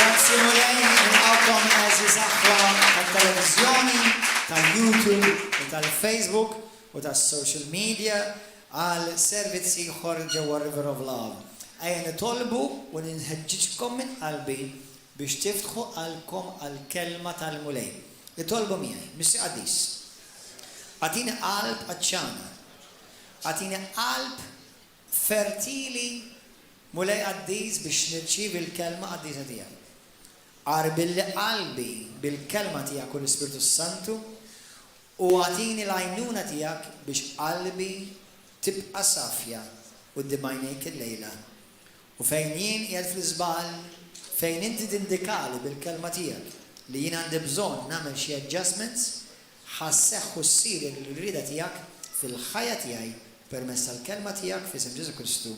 Grazzi mulej nilqawkom eżiż aħwa tat-televiżjoni, tal-YouTube u tal-Facebook u tas-social media għal servizzi ieħor ġewwa River of Love. Ejja nitolbu u ninħeġġiġkom minn qalbi biex tiftħu qalbkom għall-kelma tal-mulej. Itolbu miegħi, Missi Qaddis. Għatini qalb għaċċana. Għatini qalb fertili mulej Qaddis biex nirċievi l-kelma Qaddisa tiegħek. Qarbilli qalbi bil-kelma tiegħek u l-Ispiritu Santu u għatini l-għajnuna tiegħek biex qalbi tibqa' safja quddiem għajnejk illejla. U fejn jien qiegħed fl-iżbal, fejn inti tindikali bil-kelma tiegħek li jien għandi bżonn nagħmel xi adjustments, ħasseħħu ssir il-rieda tiegħek fil-ħajja tiegħi permezz tal-kelma tiegħek f'isem Ġesu Kristu.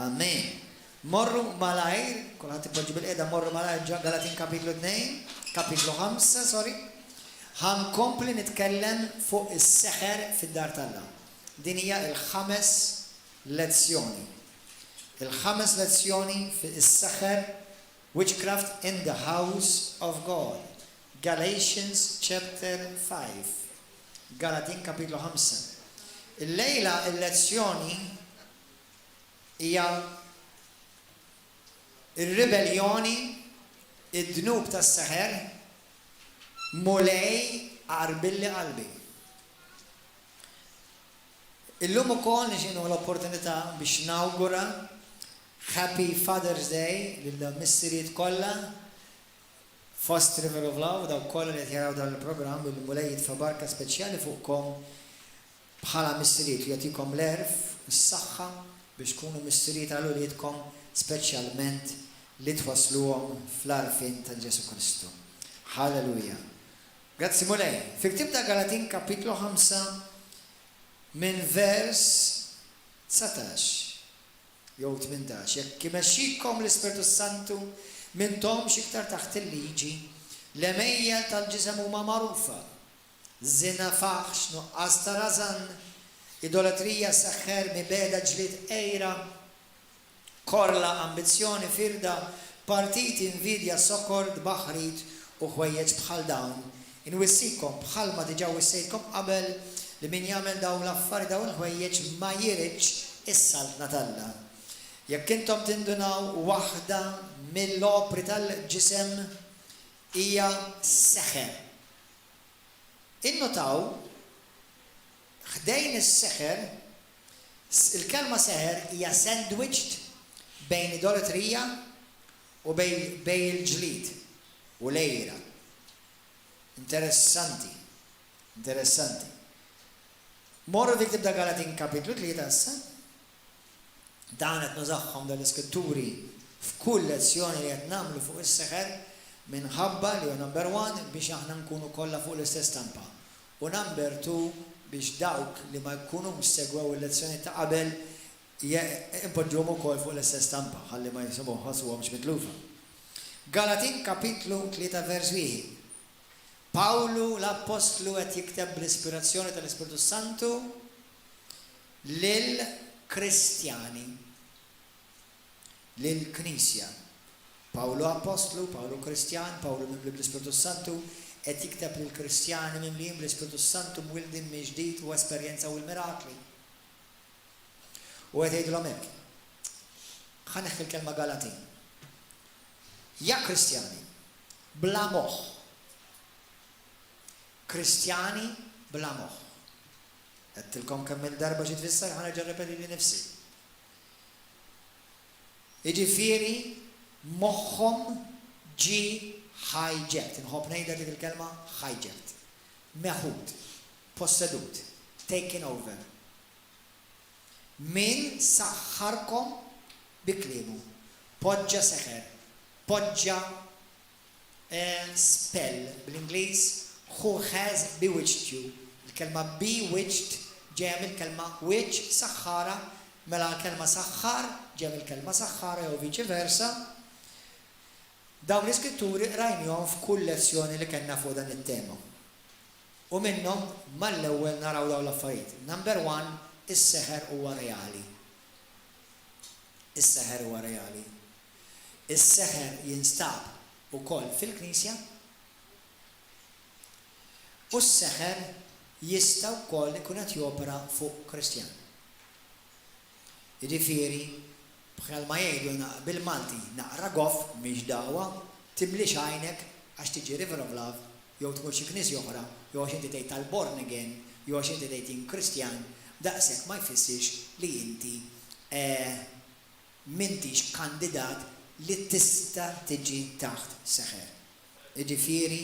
Amen. Morru malajr, kulħadd ipoġġi bil-qiegħda morru malajr Galatin kapitlu 5, ħankompli nitkellem fuq is-seħer fid-dar tal-Alla. Din hija il-5 lezzjoni. Il-5 lezzjoni fuq is-seħer, witchcraft in the house of God. Galatians chapter 5. Galatin kapitlu 5. Il-lejla il-lezzjoni hija ir-ribellioni, id-dnub tas-seħer, mulej qarbilli qalbi. Illum ukoll nixinu l-opportunità biex nawgura Happy Father's Day lill-missiriet kollha fost River of Love, daw kollha li qed jaraw dan il-programm il-mulej jitfa' barka speċjali fuqkom bħala missiriet li jagħtikom l-erf, is-saħħa biex tkunu missiriet għal uliedkom speċjalment li twasluhom fl-għarfien ta' Ġesu Kristu. Halleluja. Grazzi mulej. Fil-ktieb ta' Galatin kapitlu 5 minn vers 19 jew 18. Jekk imexxikom l-Ispiritu Santu m'inthomx iktar taħt il-liġi, l-emejjel tal-ġisem huma magħrufa. Żina, faħx, nuqqas ta' rażan, idolatrija, seħħer, mibeda, ġlied qejra, korla, ambizzjoni, firda, partit, invidja, sokor, baħrit u ħwejjeġ bħal dawn. Inwissikom bħalma diġà wissejtkom qabel li min jagħmel dawn l-affarijiet dawn il-ħwejjeġ ma jiridx is-saltna tal-Alla. Jekk intom tindunaw waħda mill-opri tal-ġisem hija seħer. Innotaw ħdejn is-seħer, il-kelma seħer hija sandwiched bejn idolatrija u bejn il-ġlid u lejra. Interessanti. Morru dik tibda Galatin kapitlu 3 issa. Dan qed nużaħħom dal-iskritturi f'kull lezzjoni li qed nagħmlu fuq is-seħer minħabba li number 1 biex aħna nkunu kollha fuq l-istess stampa. U number 2 biex dawk li ma jkunux segwew il-lezzjoni ta' qabel impoġġuhom ukoll fuq l-istess stampa ħalli ma jisibuhom ħassuhomx mitlufa. Galatin kapitlu 3 vers 1. Pawlu l-Apostlu qed jikteb bl-ispirazzjoni tal-Ispiritu Santu lil Kristjani, lil Knisja. Pawlu Apostlu, Pawlu Kristjan, Pawlu mimli bl-Ispiritu Santu qed jikteb lil Kristjani mimlijin bl-Ispiritu Santu mwildin mill-ġdid u esperjenza u l-mirakli. U qed jgħidulhom hekk. Ħaneħħi l-kelma Galatin. Ja Kristjani, bla moħħ. Kristjani bla moħħ. Għedtilkom kemm il-darba ġiet tfisser ħanerġa' nirrepeti li nifsi. Jiġifieri moħħhom ġi hijacked. Inħobb ngħidha dik il-kelma hijacked. Meħud, possedut, taken over. Min saħħarkom bi kliemu. Poġġa seħer, poġġa spell bl-Ingliż, who has bewitched you. Il-kelma bewitched ġejja mill-kelma witch saħħara, mela l-kelma saħħar ġejja mill-kelma saħħara jew viċi versa. Dawn l-iskritturi rajnihom f'kull lezzjoni li kellna fuq dan it-tema. U minnhom mal-ewwel naraw dawn l-affarijiet. Number 1, is-seħer huwa reali. Is-seħer huwa reali. Is-seħer jinstab ukoll fil-Knisja u s-seħer jista' wkoll ikun qed jopera fuq Kristjan. Jiġifieri bħalma jgħidu bil-Malti naqra goff mhix dawwa timlix għajnek għax tiġi River of Love jew tmur xi knisja oħra jew għax inti tgħid tal-born again jew għax inti tgħid in Kristjan daqshekk ma jfissirx li inti m'intix kandidat li tista' tiġi taħt seħer. Jiġifieri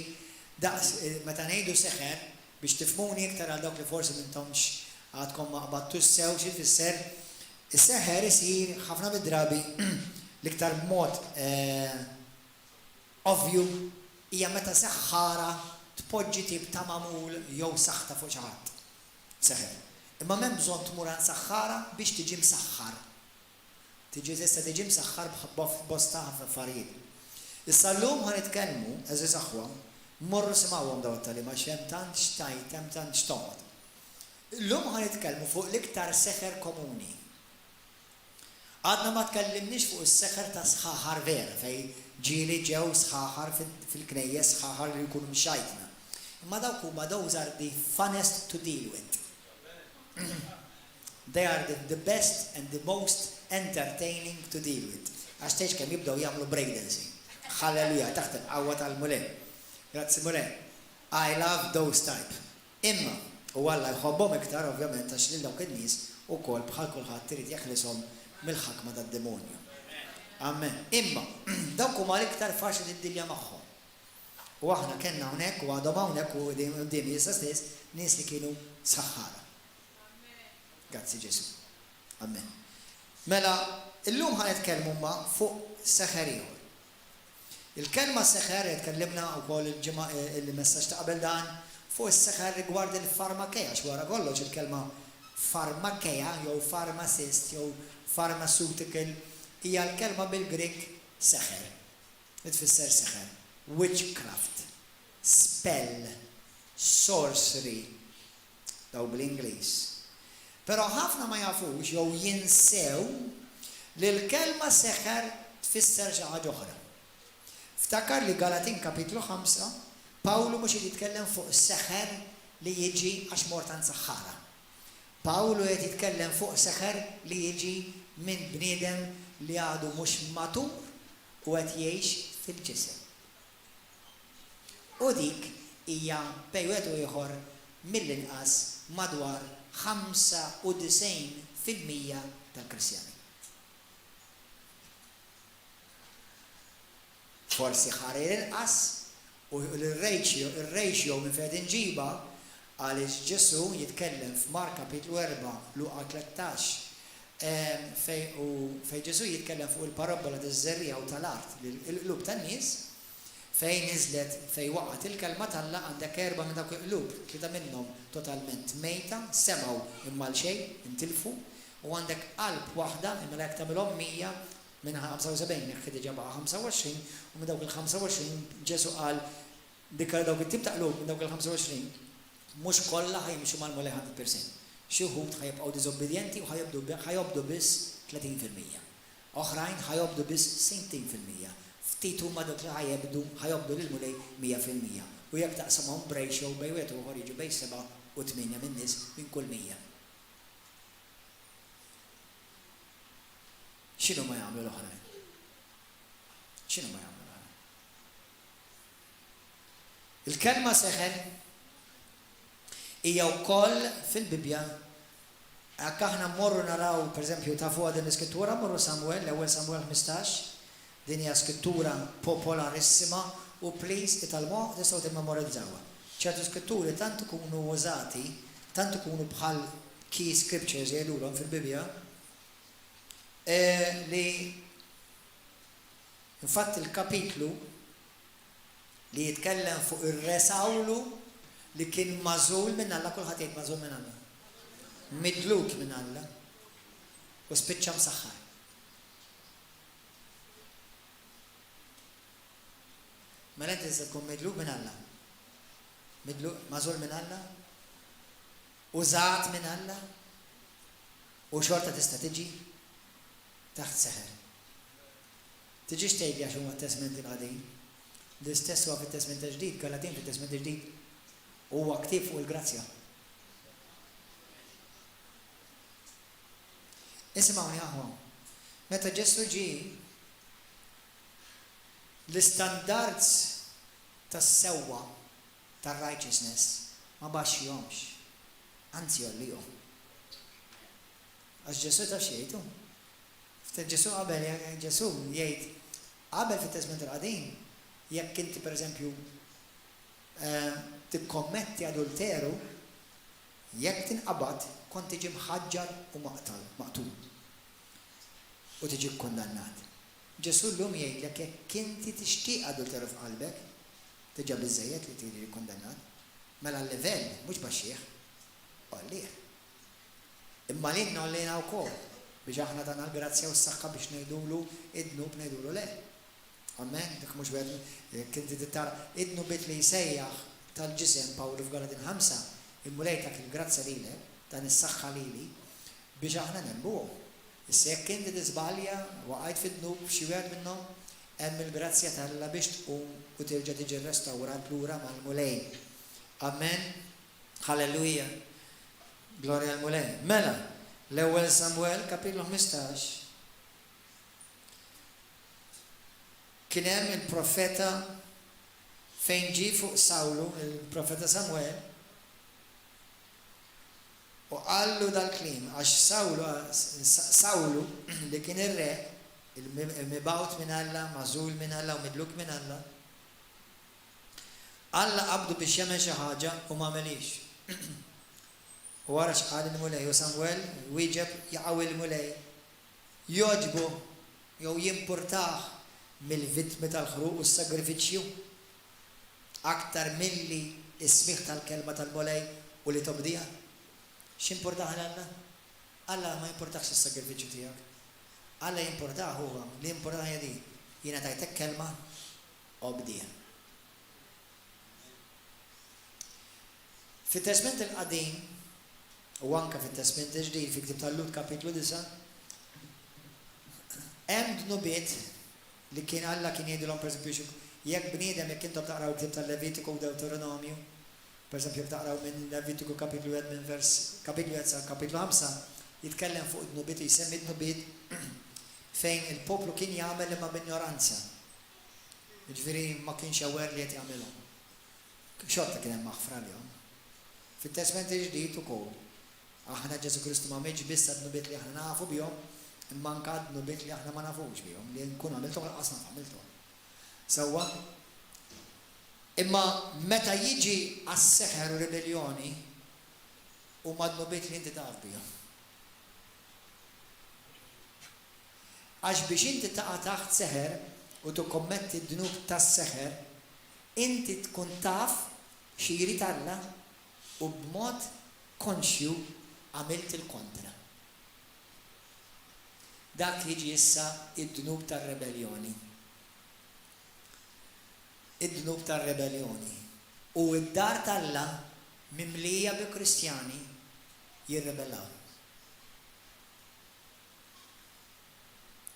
meta ngħidu seħer biex tifhmuni iktar għal dawk li forsi m'intomx għadkom ma qbadtux sew xi tfisser is-seħer isir ħafna mid-drabi l-iktar mod ovvju hija meta seħħara tpoġġi tip ta' magħmul jew saħta fuq xi ħadd. Seħer. Imma m'hemm bżonn tmur għand saħħara biex tiġi msaħħar. Tista' tiġi msaħħar b'bosta ħafna affarijiet. Issa llum ħanitkellmu eżiż aħwa morru simgħuhom dawn it-tagħliema għax hemm tant xtajt, hemm tant xtoqgħod. Illum ħanitkellmu fuq l-iktar seħer komuni. Għadna ma tkellimniex fuq is-seħer ta' sħaħar vera fejn ġieli ġew sħaħar fil-knejjes sħaħar li jkunu mxajtna. Imma dawk huma those are the funnest to deal with. They are the best and the most entertaining to deal with. Għax teġ kemm jibdew jagħmlu breakdancing. Halleluja, taħt il-qawwa tal-mulej. Grazzi mulej. I love those type. Imma, u Alla jħobbhom iktar ovvjament għax lil dawk in-nies ukoll bħal kulħadd irid jeħlishom mill-ħakma tad-demonju. Amen. Imma, dawk huma l-iktar faċli tiddilja magħhom. U aħna kellna hawnhekk u għadhom hawnhekk u qudiem issa stess nies li kienu saħħara. Grazzi Ġesu. Amen. Mela, illum ħanitkellmu ma fuq seħer ieħor. Il-kelma seħer tkellimna wkoll il-messaġġ ta' qabel dan fuq is-seħer rigward il-farmakeja x'wara kollox il-kelma farmakeja jew pharmacist jew pharmaceutical hija l-kelma bil-Grik seħer. Li tfisser seħer. Witchcraft, spell, sorcery, daw bl-Ingliż. Però ħafna ma jafux jew jinsew li l-kelma seħer tfisser xi ħaġa oħra. Ftakar li Galatin kapitlu 5, Pawlu mhux jitkellem fuq seħer li jiġi għax mort għand saħħara. Pawlu qed jitkellem fuq seħer li jiġi minn bniedem li għadu mhux matur u qed jgħix fil-ġisem. U dik hija bejn wieħed u ieħor mill-inqas madwar 95% tal-Kristjani. Forsi ħarir inqas u il-ratio minn fejn inġiba għaliex Ġesu jitkellem f'Mark kapitlu 4 Luqa 13 fejn Ġesu jitkellem fuq il-parabola taż-żerriegħa u tal-art il-qlub tan-nies fejn niżlet fejn waqgħet il-kelma tal-Alla għandek 4 minn dawk il-qlub, 3 minnhom totalment mejta, semgħu imma l-xejn intilfu u għandek qalb waħda imma jekk tagħmilhom 100 minn 75 jekk diġà baqa' 25 u minn dawk il-25 Ġesu qal dik dawk it-tip ta' qlub minn dawk il-25 mhux kollha ħajmxu mal-mulej 100%. Xi wħud ħajibqgħu diżobbedjenti u ħajobdu biss 30%. Oħrajn ħajobdu biss 60%. Ftit huma dawk li ħajobdu lil-mulej 100%. U jekk taqsamhom b'ratio bejn wieħed u ieħor jiġu bejn 7 u 8 minn nies minn kull 100. X'inhu ma jagħmlu l-oħrajn? X'inhu ma jagħmlu l-oħrajn? Il-kelma seħel hija wkoll fil-Bibja hekk aħna mmorru naraw pereżempju ta' fuq din l-iskrittura mmorru Samuel, l-ewwel Samuel 15, din hija skrittura popolarissima u please italmuha tistgħu timmemorizzawa. ċertu skritturi tant ikunu użati, tant ikunu bħal key scriptures jgħidulhom fil-Bibja li infatti il-kapitlu li jitkellem fuq ir-resawlu li kien mażul minn Alla, kulħadd jgħid mażul minn Alla. Midluk minn Alla u spiċċa msaħħar. Mela inti se tkun midluk minn Alla. Midluk mażul minn Alla. Użat minn Alla. U xorta tista' tiġi taħt seħer. Tiġix tgħidli għax huma t-tesmenti qegħdin. L-istess huwa fit-Testament ġdid, Galatin fit-Testament ġdid. Huwa ktieb fuq il-grazzja. Isimgħuni aħwa. Meta Ġesu ġie, l-istandards tas-sewwa tar-righteousness ma baxxihomx. Anzi jollihom. Għax Ġesu taf xejtu. Ġesu qabel Ġesu jgħid qabel fit-Testament il-Qadim jekk inti pereżempju tikkommetti adulteru, jekk tinqabad kont tiġi mħaġġar u maqtul. U tiġi kkundannat. Ġesu llum jgħidlek jekk inti tixtieq adulteru f'qalbek, tiġa biżżejjed li tiġi kkundannat, mela l-livell mhux baxxih, għallih. Imma lilna għallina wkoll biex aħna tagħna l-grazzja u s-saħħa biex ngħidulu id-dnub ngħidulu le. Amen, dik mhux wieħed jekk inti titara id-dnubiet li jsejjaħ tal-ġisem Pawlu f'Galatin 5, immulejtak il-grazza lilek, dan is-saħħa lili biex aħna nembuhom. Issa jekk inti tiżbalja waqgħid fid-dnub xi wieħed minnhom hemm il-grazzja tal-Alla biex tqum u terġa' tiġi rrestawrat lura mal-mulej. Amen. Halleluja. Glorja għal-mulej. Mela, l-ewwel Samuel kapitlu 15 kien hemm il-profeta fejn ġie fuq Sawlu, il-profeta Samuel, u qallu dal-kliem għax Sawlu li kien ir-re, il-mibgħut minn Alla, magħżul minn Alla u midluk minn Alla, Alla qabdu biex jagħmel xi ħaġa u m'għamelix. U wara x'qal il-mulej u Samuel wieġeb jaqgħu il-mulej jogħġbu jew jimpurtah mill-vittmi tal-ħruq u s-sagrifiċċju aktar milli s-smigħ tal-kelma tal-mulej u li tobdija. X'importaħ Alla? Alla ma jimpurtax is-sagrifiċċju tiegħek. Alla jimpurtaħ huwa li jimpurtaħ hija di jiena tajtek kelma obdija. Fit-Testament il-Qadim u anke fit-Testament il-Ġdid fi Ktieb tal-Lut kapitlu 9 hemm dnubiet li kien Alla kien jgħidilhom pereżempju jekk bniedem jekk intom taqraw Ktieb tal-Levitiku u Deuteronomju, pereżempju jekk taqraw minn Levitiku kapitlu 1 minn vers kapitlu 1 sa kapitlu 5 jitkellem fuq dnubiet jsemmi dnubiet fejn il-poplu kien jagħmel imma b'ignoranza. Jiġifieri ma kienx aware li qed jagħmilhom. Xorta kien hemm maħfra lihom. Fit-Testament il-Ġdid ukoll aħna Ġesu Kristu ma meġ biss dnubiet li aħna nafu bihom, imma anke dnubiet li aħna ma nafux bihom li nkun għamilthom lanqas naf għamilthom. Sewwa imma meta jiġi għas-seħer u rebellioni huma dnubiet li inti taf bihom. Għax biex inti taqa' taħt seħer u tikkommetti d-dnub tas-seħer, inti tkun taf xi jrid Alla u b'mod konxju għamilt il-kontra. Dak jiġi issa id-dnub tar-rebellioni. Id-dnub tar-rebellioni. U id-dar tal-Alla mimlija bi Kristjani jirrebellaw.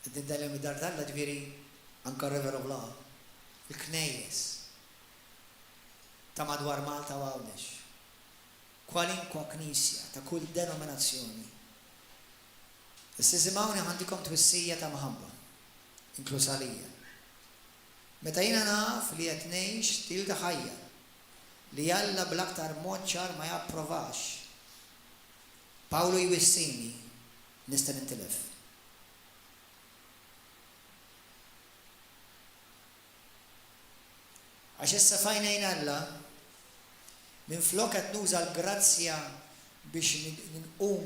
Id-dallem id-dar tal-Alla ġifieri anke River of Love, il-knejjes ta' madwar Malta u Għawdex. Kwalinkwa knisja ta' kull denominazzjoni. Issa simgħuni għandikom twissija ta' maħabba, inkluż għalija. Meta jiena naf li qed ngħix stil ta' ħajja li Alla bl-aktar mod ċar ma japprovax. Pawlu jwissini nista' nintilef. Għax issa fajnejn Alla minn flok qed nuża l-grazzja biex nqum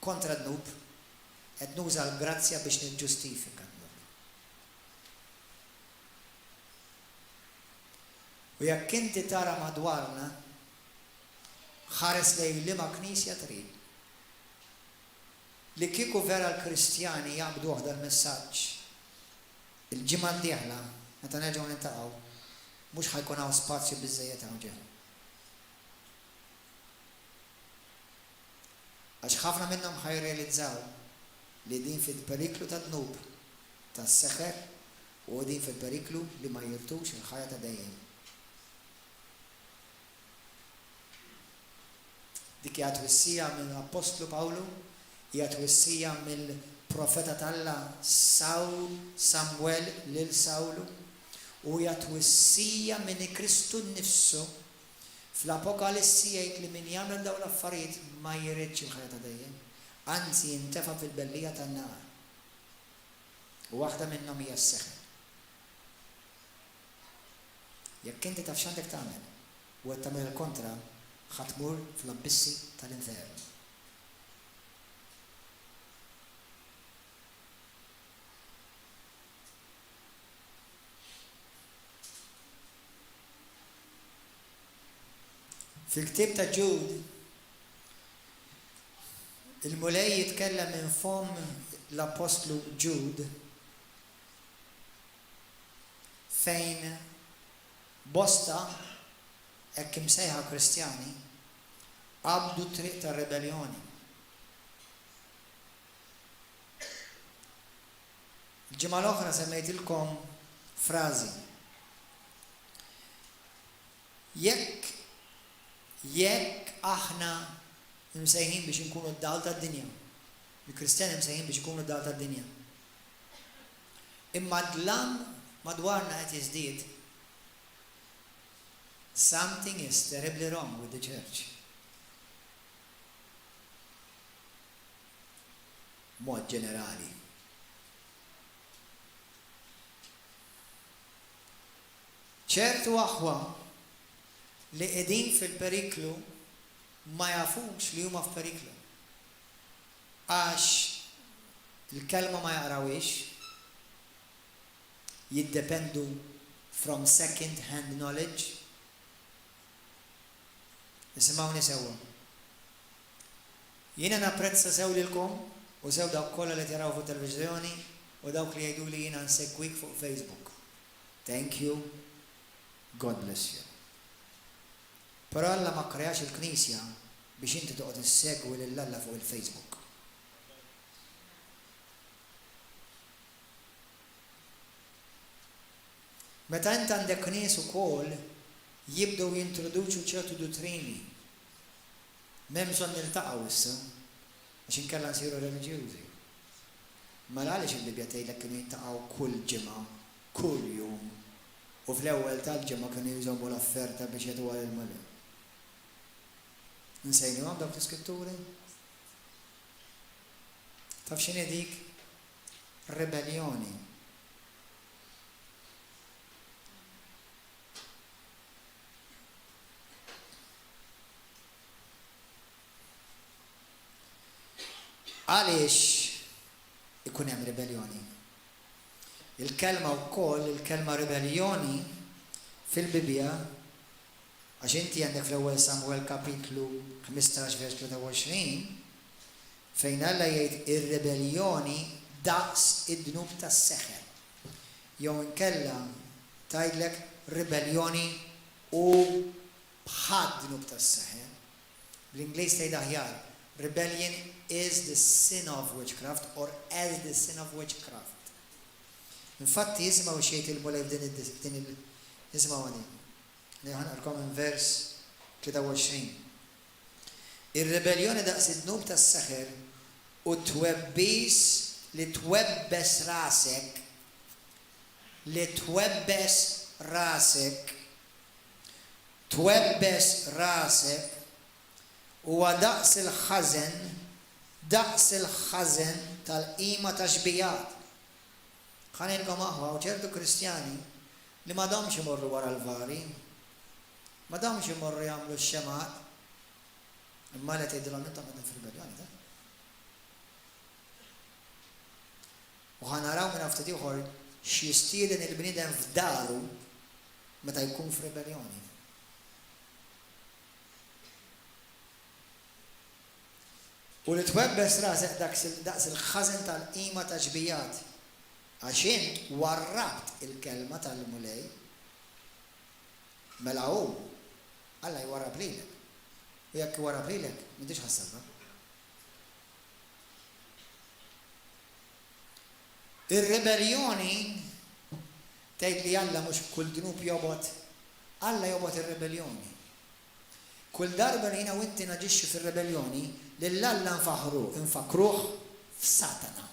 kontra d-dnub, qed nuża l-grazzja biex niġġustifika d-dnub. U jekk inti tara madwarna, ħares lejn liema knisja trid. Li kieku vera l-Kristjani jaqbduh dal-messaġġ il-ġimgħa d-dieħla meta nerġgħu niltaqgħu, mhux ħajkun hawn spazju biżżejjed hawn ġew. Għax ħafna minnhom ħajrealizzaw li din fil-periklu ta' dnub tas-seħer u din fil-periklu li ma jirtux il-ħajja ta' dejjem. Dik hija twissija mill-Apostlu Pawlu, hija twissija mill-profeta tal-Alla Samuel lil Sawlu, u hija twissija minn Kristu nnifsu fl-Apokalissi jgħid li min jagħmel dawn l-affarijiet ma jridx il-ħajja ta' dejjem, anzi jintefa' fil-bellija tan-nar. U waħda minnhom hija s-seħħ. Jekk inti taf x'għandek tagħmel u qed tagħmel il-kontra, ħadd tmur fl-abissi tal-infern. Fil-ktieb ta' Ġud, il-mulej jitkellem minn fom l-Apostlu Ġud fejn bosta hekk imsejħa Kristjani qabdu triq ta' rebellioni. Il-ġimgħa l-oħra semmejtilkom frażi. Jekk aħna msejħin biex inkunu d-dawl tad-dinja, il-Kristjani msejħin biex ikunu d-dawl tad-dinja. Imma d-lam madwarna qed jiżdied. Something is terribly wrong with the church. Mod ġenerali. ċertu aħwa li qegħdin fil-periklu ma jafux li huma f'periklu. Għax il-kelma ma jaqrawiex, jiddependu from second hand knowledge. Isimgħuni sewwa. Jiena napprezza sew lilkom u sew dawk kollha li taraw fuq televiżjoni u dawk li jgħidu li jiena nsegwik fuq Facebook. Thank you. God bless you. Però Alla ma kreax il-Knisja biex inti toqgħod issegwi lil Alla fuq il-Facebook. Meta inti għandek nies ukoll jibdew jintroduċu ċertu dottrini. M'hemm bżonn niltaqgħu issa għax inkella nsiru reliġjużi. Ma għaliex il-Bibja tgħidlek kienu jiltaqgħu kull ġimgħa, kull jum, u fl-ewwel tal-ġimgħa kienu jżommu l-offerta biex jagħtuha lill-Mulej. Nsejnuhom dawk l-Iskritturi? Taf x'inhi dik? Rebellioni. Għaliex ikun hemm rebellioni? Il-kelma wkoll, il-kelma rebellioni fil-Bibja, għax inti għandek fl-ewwel Samuel kapitlu 15 vers 23, fejn Alla jgħid ir-rebellioni daqs id-dnub tas-seħħer. Jew inkella tgħidlek rebellioni u bħad dnub tas-seħħer. Bl-Ingliż tgħid aħjar, rebellion is the sin of witchcraft or as the sin of witchcraft. Infatti jisimgħu xejn il-mulej f'din jisimgħu għadi. Ħanqalkom minn vers 23. Ir-rebellioni daqs id-dnub tas-seħħer u twebbis li twebbes rasek huwa daqs il-ħażen tal-qima ta' xbijat. Ħanilkom aħwa u ċertu Kristjani li ma domx imorru wara l-vari, ma domx imorru jagħmlu x-xemat, imma li tgħidilhom intom qegħdin fir-rebellioni ta'. U ħanaraw minn ftit ieħor x'jistieden il-bniedem f'daru meta jkun f'rebellioni. U li twebbes rasek daqs il-ħażen tal-qima ta' xbijat. Għax int warrabt il-kelma tal-mulej, mela hu Alla jwarrab lilek. U jekk jwarrab lilek, m'intix ħassabha. Ir-rebellioni Tgħid li Alla mhux kull dnub jobgħod, Alla jobgħod ir-rebellioni. Kull darba li jiena u inti naġixxu fir-rebellioni, lil Alla nfakruh f'Satana.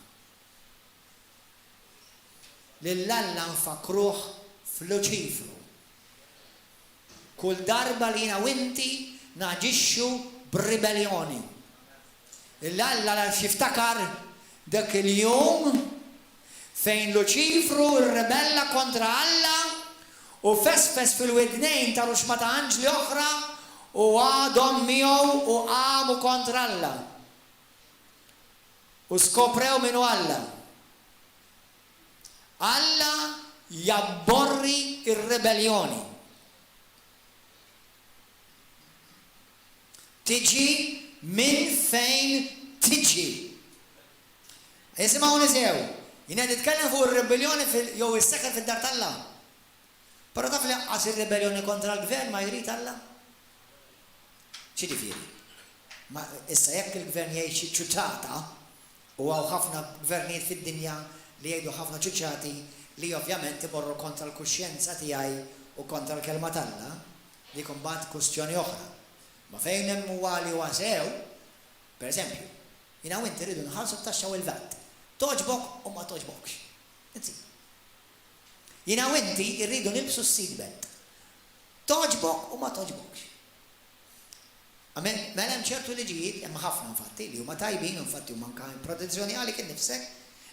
Lil Alla nfakruh f'Luċifru. Kull darba li jiena u inti naġixxu b'ribellioni. Lil Alla xiftakar dak il-jum fejn Luċifru rrebella kontra Alla u fesfes fil-widnejn ta' ruxma ta' anġli oħra u għadhom miegħu u qamu kontra Alla. U skoprew minnu Alla. Alla jabborri ir-rebellioni. Tiġi minn fejn tiġi. Isimgħuni sew, jiena nitkellem fuq ir-rebellioni jew is-seker fid-dar tal-Alla. Però taf li qas ir-rebellioni kontra l-gvern ma jrid Alla? Xiġifieri? Ma issa jekk il-gvern jgħid xi ċuċċata u hawn ħafna gvernijiet fid-dinja li jgħidu ħafna ċuċċati li ovvjament imorru kontra l-kuxjenza tiegħi u kontra l-kelma tal-Alla, li kumbat kwestjoni oħra. Ma fejn hemm huwa li huwa sew, pereżempju, jiena u inti rridu nħallsu t-taxxa u l-vat. Toġbok u ma toġbokx. Jiena u inti rridu nilbsu s-seatbelt. Toġbok u ma toġbokx. Mela hemm ċertu liġijiet, hemm ħafna infatti li huma tajbin, infatti huma anke protezzjoni għalik innifsek,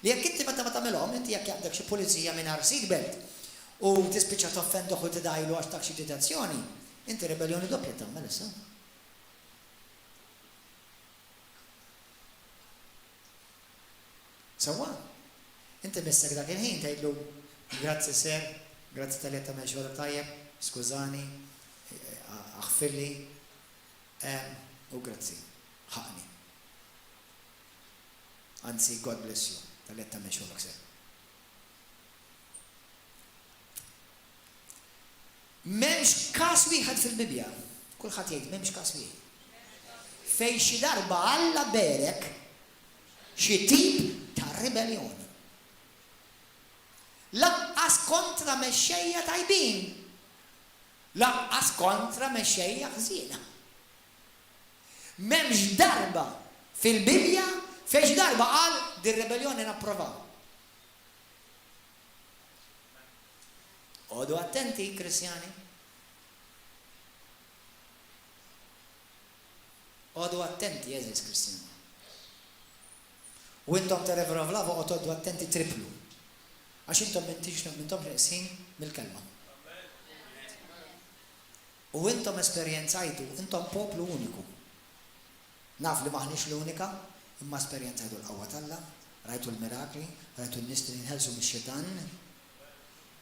li jekk inti ma tagħmelhom, inti jekk jaqdek xi pulizija mingħajr seatbelt u tispiċċa toffenduh u tidajlu għax tak xi ċitazzjoni, inti rebellioni doppja tagħmel issa. Sewwa, inti missek dak il-ħin tgħidlu grazzi ser, grazzi tal-li tagħmel xogħol tajjeb, skużani, aħfirli, u grazzi, ħaqni. Anzi, God bless you, tal-li tagħmel xogħol sew. M'hemmx każ wieħed fil-Bibja, kulħadd jgħid m'hemmx każ wieħed. Fejn xi darba Alla berek xi tip ta' rebellioni. Laqqas kontra mexxejja tajbin. Laqqas kontra mexxejja ħżiena. M'hemmx darba fil-Bibja fejn darba qal din rebellioni napprovaw. Għodu attenti, Kristjani. Għodu attenti, eżis Kristjani. U intom terevra vlava għodu attenti triplu. Għax intom mintom reqsin mill-kelma. U intom esperienzajtu, intom poplu uniku. Naf li maħnix l-unika, imma esperienzajtu l-qawwa tal-Alla, rajtu l-mirakli, rajtu n-nistri nħelsu mix-xitan,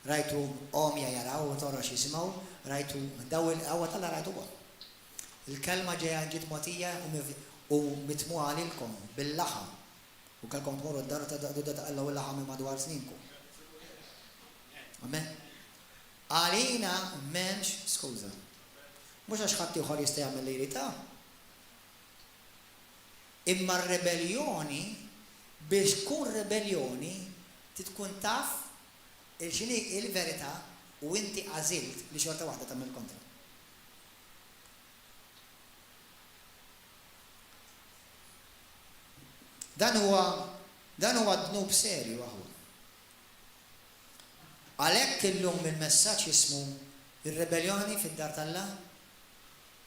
rajtu omja jaraw u torra xisimaw, rajtu daw il-qawwa tal-Alla rajtu għu. Il-kelma ġeja ġiet motija u mitmu għalilkom bil-laħam. U kalkom tmorru d-dar ta' daqduda ta' Alla u l-laħam madwar sninku. Amen. Għalina menx, skuza, mux għax ħatti uħor jista' jagħmel li jrita. Imma r-rebellioni, biex tkun rebellioni, titkun taf il-xini il-verità u inti għażilt li xorta waħda tagħmel kontra. Dan huwa dnub serju aħu. Għalhekk illum il-messaġġ jismu ir-rebellioni fid-dar tal-Alla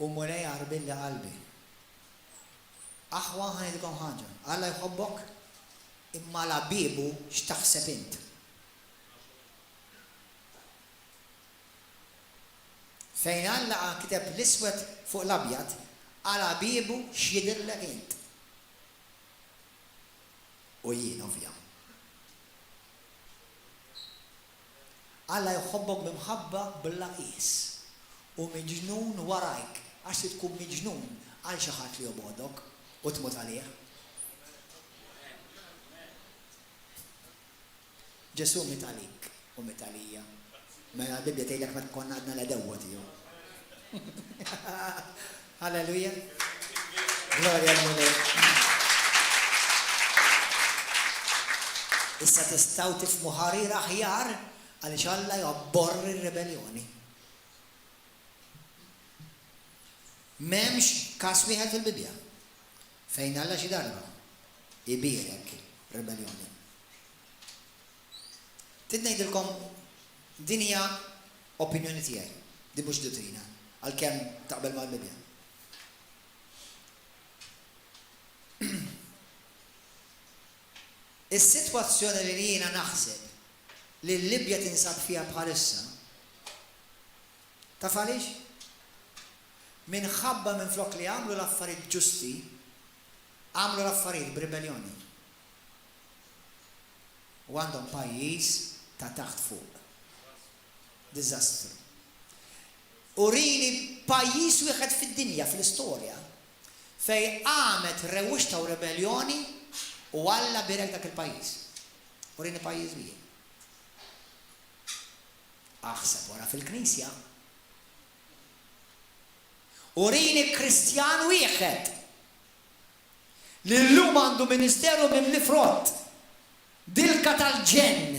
u mulej għarbilli qalbi. Aħwa ħanidkom ħaġa, Alla jħobbok imma l-abibu x'taħseb int. Fejn Alla kiteb l-iswed fuq l-abjad, għal-abibu x'jidhirlek int. U jien ovvja. Alla jħobbok bimħabba bil-laqis u miġnun warajk, għax tkun miġnun għal xi ħadd li jobodok u tmut għalih. Ġesu mit għalik u mit għalija. Mela l-Bibja tgħidlek ma tkun għadna l-edewwa tiegħu. Halleluja. Glorja l-Mulek. Issa tistgħu tifhmu ħarir aħjar Għaliex Alla jabborri r-rebellioni. M'hemmx każ wieħed fil-Bibja fejn Alla xi darba ibierek rebellioni. Trid ngħidilkom din hija opinjoni tiegħi, din mhux dottrina, għalkemm taqbel mal-Bibja. Is-sitwazzjoni li jiena naħseb li l-Libja tinsab fiha bħalissa taf għaliex? Minħabba minflok li għamlu l-affarijiet ġusti, għamlu l-affarijiet b'ribellioni. U għandhom pajjiż ta' taħt fuq. Diżastru. Urini pajjiż wieħed fid-dinja fl-istorja fej għamet rewwixta u rebellioni u Alla birek dak il-pajjiż. Urini pajjiż wieħed. Aħseb wara fil-Knisja. Urini Kristjan wieħed li llum għandu ministeru minn frott dilka tal-ġenn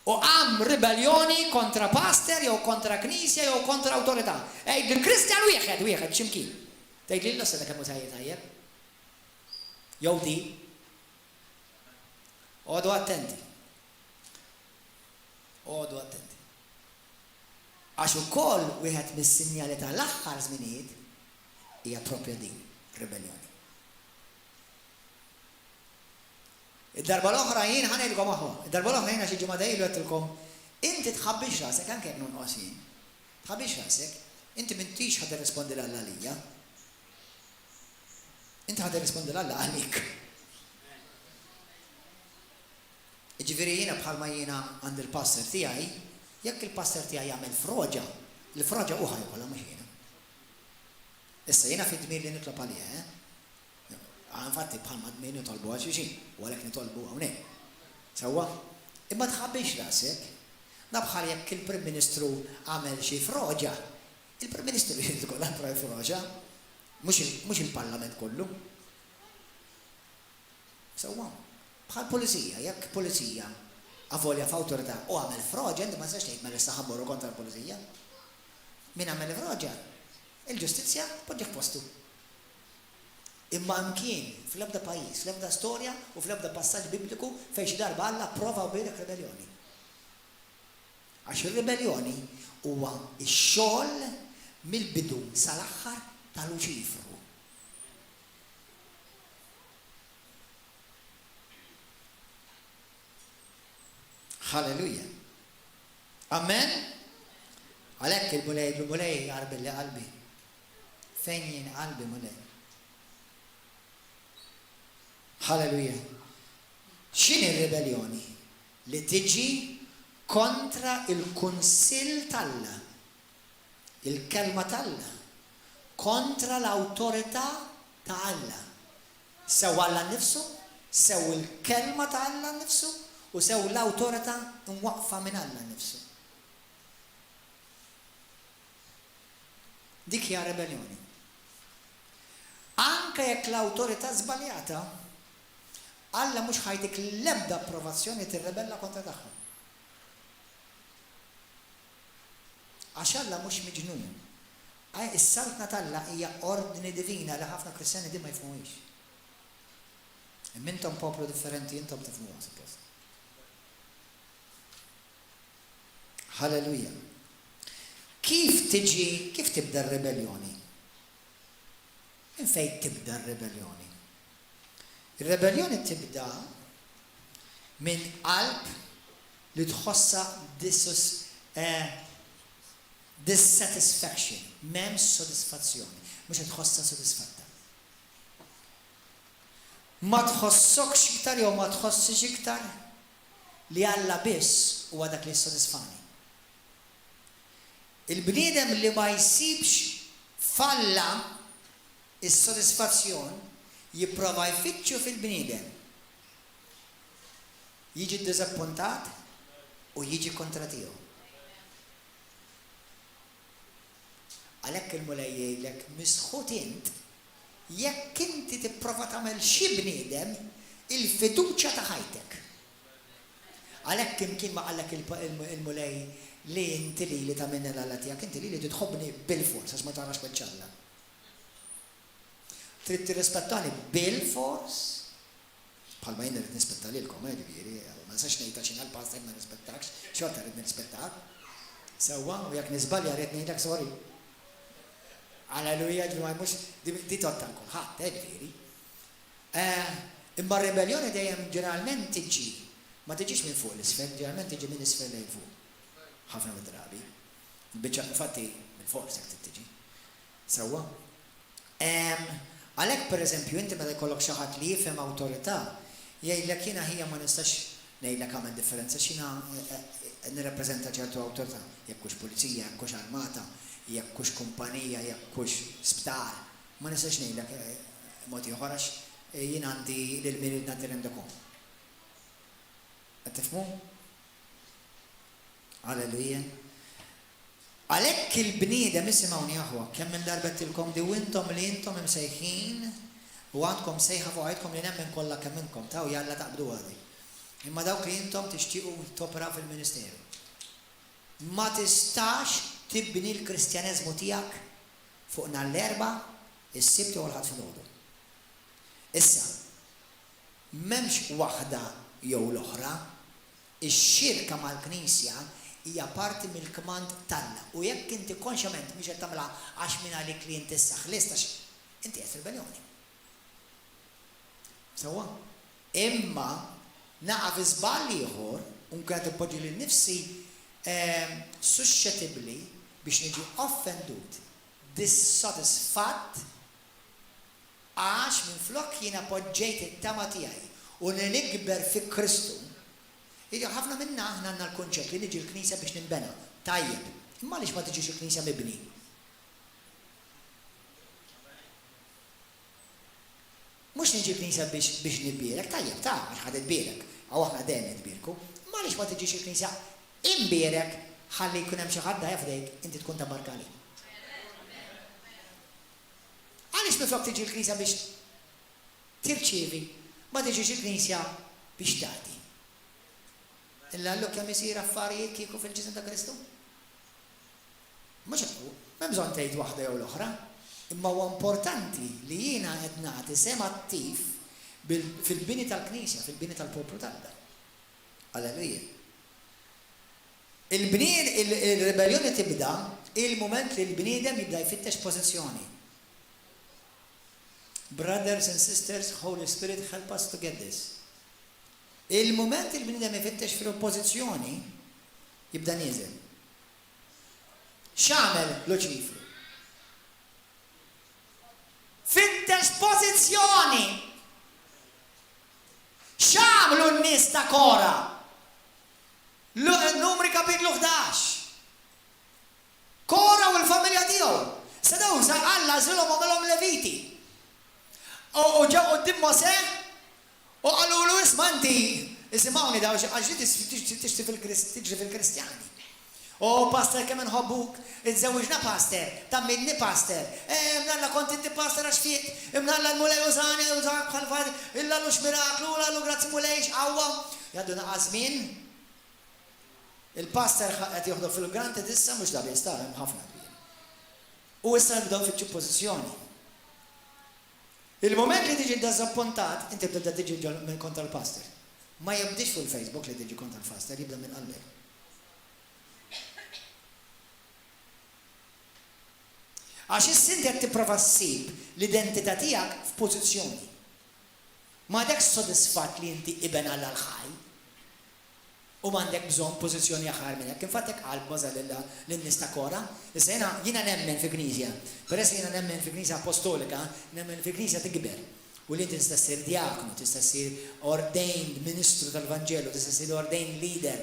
u għam ribellioni kontra pastor jew kontra knisja jew kontra awtorità. Il-Kristjan wieħed x'imkien. Tgħid lilna se kemm tajjeb. Jew di. Għodu attenti. Għax ukoll wieħed mis-sinjali tal-aħħar żminijiet hija proprja din rebellioni. Id-darba l-oħra jien ħanejlkom aħwa. Id-darba l-oħra jien xi ġimgħa dejlu għedtilkom inti tħabbix rasek anke jekk nonqosin. Tħabbix rasek, inti m'intix ħad irrispondi l-Alla għalija. Inti ħad irrispondi l-Alla għalik. Ġifieri jiena bħalma jiena għand il-pastor tiegħi, jekk il-pastor tiegħi jagħmel froġa, il-froġa hu ħajkolha mhux jiena. Issa jiena fid-dmir li nitlob għaliha, infatti bħalma dmir nitolbu għal xi xi, u għalhekk nitolbu hawnhekk. Sewwa? Imma tħabbix rasek, nabħal jekk il-Prim Ministru għamel xi froġa, il-Prim Ministru jrid ikoll għamel froġa, mhux il-Parlament kollu. Sewwa? Bħal pulizija, jekk pulizija għavolja f'awtorità u għamel froġa, inti ma tistax tgħid ma nista' ħabboru kontra l-pulizija. Min għamel froġa? Il-ġustizzja poġġek postu. Imma mkien fl-ebda pajjiż, fl-ebda storja u fl-ebda passaġġ bibliku fejn xi darba Alla prova u bejlek rebellioni. Għax ir-rebellioni huwa x-xogħol mill-bidu sal-aħħar tal-Luċifru. Halleluja. Amen. Għalhekk il-mulej qarbi li qalbi. Fejn jien qalbi mulej. Halleluja. X'inhi r-rebellioni? Li tiġi kontra il-kunsill tal-Alla, il-kelma tal-Alla, kontra l-awtorità ta' Alla. Sew Alla nnifsu, sew il-kelma ta' Alla nnifsu, u sew l-awtorità nwaqfa minn Alla nnifsu. Dik hija rebellioni. Anke jekk l-awtorità żbaljata, Alla mhux ħajtik l-ebda approvazzjoni tirrebella kontra tagħha. Għax Alla mhux miġnun. Is-saltna tal-Alla hija ordni divina li ħafna Kristjani din ma jfhmuhiex. Intom poplu differenti intom tifhmuha suppost. Halleluja. Kif tibda r-rebellioni? Min fejn tibda r-rebellioni? Ir-rebellioni tibda minn qalb li tħossa dissatisfaction, m'hemmx sodisfazzjoni, mhux qed tħossa sodisfatta. Ma tħossokx iktar jew ma tħossix iktar li Alla biss huwa dak li jissodisfani. Il-bniedem li ma jsibx falla is-sodisfazzjon jipprova jfittxu fil-bniedem. Jiġi ddiżappuntat u jiġi kontra tiegħu. Għalhekk il-mulej jgħidlek misħut int jekk inti tipprova tagħmel xi bniedem il-fiduċja ta' ħajtek. Għalhekk imkien ma qallek il-mulej li inti li tagħmilni l-alla tiegħek, inti li tidħobni bil-fors għax ma tarax bil-ċalla. Trid tirrispettani bil-fors, bħalma jien rrid nispetta lilkom, ġifieri, ma nistax ngħid għax jiena l-pastor ma nispettakx, xorta rrid nispettak. Sewwa, u jekk nisbalja rrid ngħidlek sorry. Alleluja, ġifieri mhux di totta kulħadd, ġifieri. Imma r-rebellioni dejjem ġeneralment tiġi, ma tiġix minn fuq l-isfel, ġeneralment tiġi minn isfel lejn fuq. Ħafna mid-drabi. Biċċa infatti minn fuq se tiġi. Sewwa. Għalhekk pereżempju inti meta jkollok xi ħadd li jifhem awtorità, jgħidlek jiena ħija ma nistax ngħidlek għamel differenza x'jiena nirrappreżenta ċertu awtorità, jekk hux pulizija, jekk hux armata, jekk hux kumpanija, jekk hux sptar, ma nistax ngħidlek mod ieħor għax jien għandi lil-min nagħti rendekom. Qed tifhmu? Alleluja. Għalhekk il-bniedem isimgħuni aħwa, kemm minn darba tilkom di intom li intom imsejħin u għandkom sejħa fuq għajdkom li nemmen kollha kemm minnkom taw jalla taqbdu għadi. Imma dawk li intom tixtiequ topra fil-Ministeru. Ma tistax tibni l-Kristjaneżmu tiegħek fuq nhar l-erba', is-sibt u l-ħadd filgħodu. Issa, m'hemmx waħda jew l-oħra, ix-xirka mal-Knisja hija parti mill-kmand tagħna. U jekk inti konxjament mhix qed tagħmilha għax minn għalik li inti ssaħħlist għax inti qed rebellioni. Sewwa? Imma naqa' fi żball ieħor u nkun tippoġġi lil nifsi suscettibbli biex niġi offendut, dissatisfatt għax minflok jiena poġġejt it-tama tiegħi u nikber fi Kristu. Jiġi ħafna minna aħna għandna l-kunċett li niġi l-Knisja biex ninbena. Tajjeb, imma għaliex ma tiġix il-Knisja mibni? Mhux niġi l-Knisja biex nibbielek, tajjeb ta' għax ħadet bielek, għaw aħna dejjem nitbielku, imma għaliex ma tiġix il-Knisja imbierek ħalli jkun hemm xi ħadd jafdejk inti tkun tabarkali. Għaliex minflok tiġi l-Knisja biex tirċievi, ma tiġix il-Knisja biex tagħti. Illa alluk kemm isir affarijiet kieku fil-ġisem ta' Kristu? Mhux hekk, m'hemm bżonn tgħid waħda jew l-oħra, imma huwa importanti li jiena qed nagħti sem attiv fil-bini tal-Knisja, fil-bini tal-poplu tagħna. Alleluja. Il-rebellioni tibda il-mument li l-bniedem jibda jfittex pożizzjoni. Brothers and sisters, Holy Spirit, help us to get this. Il-mument il-bniedem jfittex fil-oppożizzjoni jibda nieżel. X'għamel Luċifru? Fittex pożizzjoni! X'għamlu n-nies ta' Kora? Numri kapitlu 11. Kora u l-familja tiegħu. Sedew Alla żilhom għamilhom Leviti. U ġew quddiem Mosè u qalulu isma' inti isimgħuni daw għax tiġri fil-Kristjani. U pastor kemm inħobbuk, itżewwiġna pastor, tammidni pastor. Mnalla kont inti pastor għax fiq, mnalla l-mulej użani użak bħal fad, illa lux miraklu, illa grazzi mulejx, għawwa. Jaddu naqa' żmien. Il-pastor qed jieħdu fil-granted issa mhux da bista hemm ħafna kbir. U issa nibdew fiċċu pożizzjoni. Il-moment li tiġi dazappuntat, inti bda tiġi minn kontra l-pastor. Ma jibdix fuq il-Facebook li tiġi kontra l-pastor, jibda minn qalbek. Għax is-sinti qed tipprova ssib l-identità tiegħek f'pożizzjoni. Ma għadek sodisfatt li inti iben għall ħaj u m'għandek bżonn pożizzjoni aħħar minn hekk. Infatti qalb baża lin-nies ta' Kora. Issa jiena nemmen fi Knisja. Peress jiena nemmen fi Knisja Apostolika, nemmen fi Knisja tikber. U li tista' ssir diaknu, tista' ssir ordained ministru tal-Vanġelu, tista' ssir ordained leader.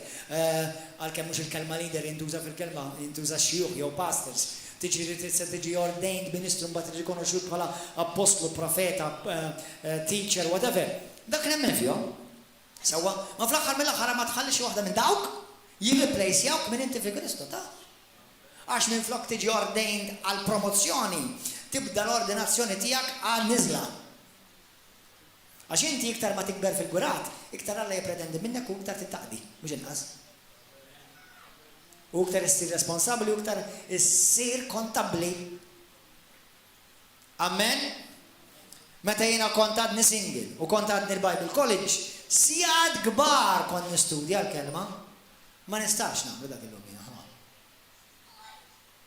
Għalkemm mhux il-kelma leader jintuża fil-kelma, jintuża xjuħ jew pastors. Tiġi ordained ministru mbagħad tiġi konoxxut bħala apostlu, profeta, teacher, whatever. Dak nemmen fihom. Sewwa, ma fl-aħħar mill-aħħar ma tħallix waħda minn dawk jirreplacejawk minn inti fi Kristu ta'. Għax minn flok tiġi ordained għal promozzjoni, tibda l-ordinazzjoni tiegħek għal niżla. Għax inti iktar ma tikber fil-gwirat, iktar Alla jippretendi minnek u iktar titaqdi, mhux inqas. U iktar issir responsabbli u iktar issir kontabbli. Amen? Meta jiena kont għadni single u kont għadni l-Bible College, sigħat kbar kont nistudja l-kelma, ma nistax nagħmlu dak illum jiena.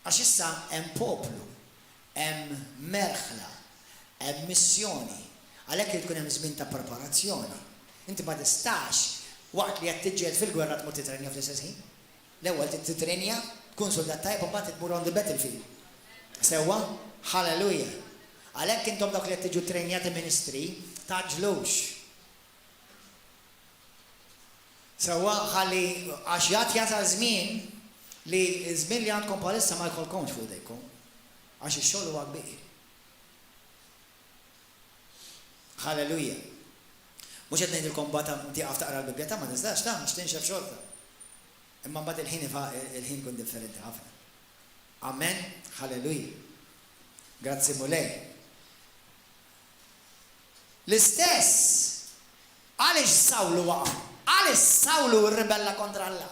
Għax issa hemm poplu, hemm merħla, hemm missjoni, għalhekk irid tkun hemm żmien ta' preparazzjoni. Inti ma tistax waqt li qed tiġġieled fil-gwerra tmur titrenja fl-istess ħin. L-ewwel titrenja, tkun soldat tajjeb u mbagħad tmur on the battlefield. Sewwa? Halleluja. Għalhekk intom dawk li qed tiġu trenjati ministri, taġlux. Sewwa ħalli għax jagħti żmien li żmien li għandkom bħalissa ma jkollkomx fuq dejkom għax ix-xogħol huwa kbir. Halleluja. Mhux qed ngħidilkom bata tieqaf taqra l-Bibbja ta' ma tistax ta' mhux tinxef xorta. Imma mbagħad il-ħin kun differenti ħafna. Amen. Halleluja. Grazzi mulej. L-istess għaliex Sawlu waqaf, għaliex Sawlu rribella kontra Alla.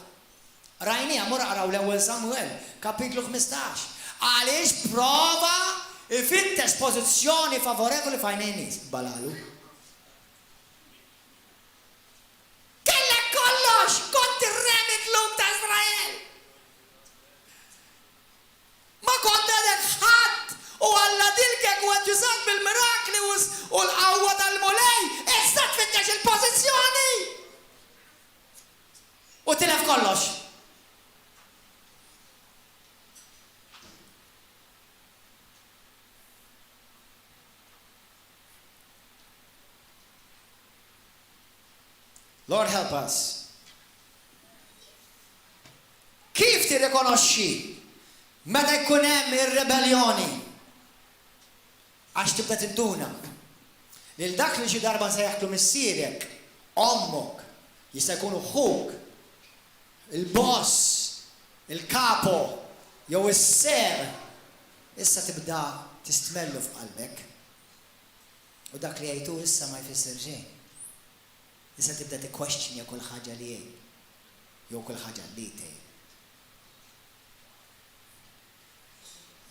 Rajni għamur għaraw l-ewwel Samuel, kapitlu 15. Għaliex prova ifittex pożizzjoni favorevoli f'għajnejn nies. Balalu. Kellek kollox, kont ir-remi tlub ta' Izrael. Ma kont għadek ħadd u Alla dilkek u għed jużak bil-mirakli u l-qawwa tal-mulej, issa tfittex il-pożizzjoni. U tilef kollox. Lord help us. Kif tirrikonoxxi meta jkun hemm ir-rebellioni? Għax tibda tidduna lil dak li xi darba sejjaħlu missierek, ommok, jista' jkun uħuk, il-boss, il-kapo, jew is-ser, issa tibda tistmellu f'qalbek. U dak li jgħidu issa ma jfisser xejn. Issa tibda tikkwestjoni kull ħaġa li jgħid, jew kull ħaġa li tgħid.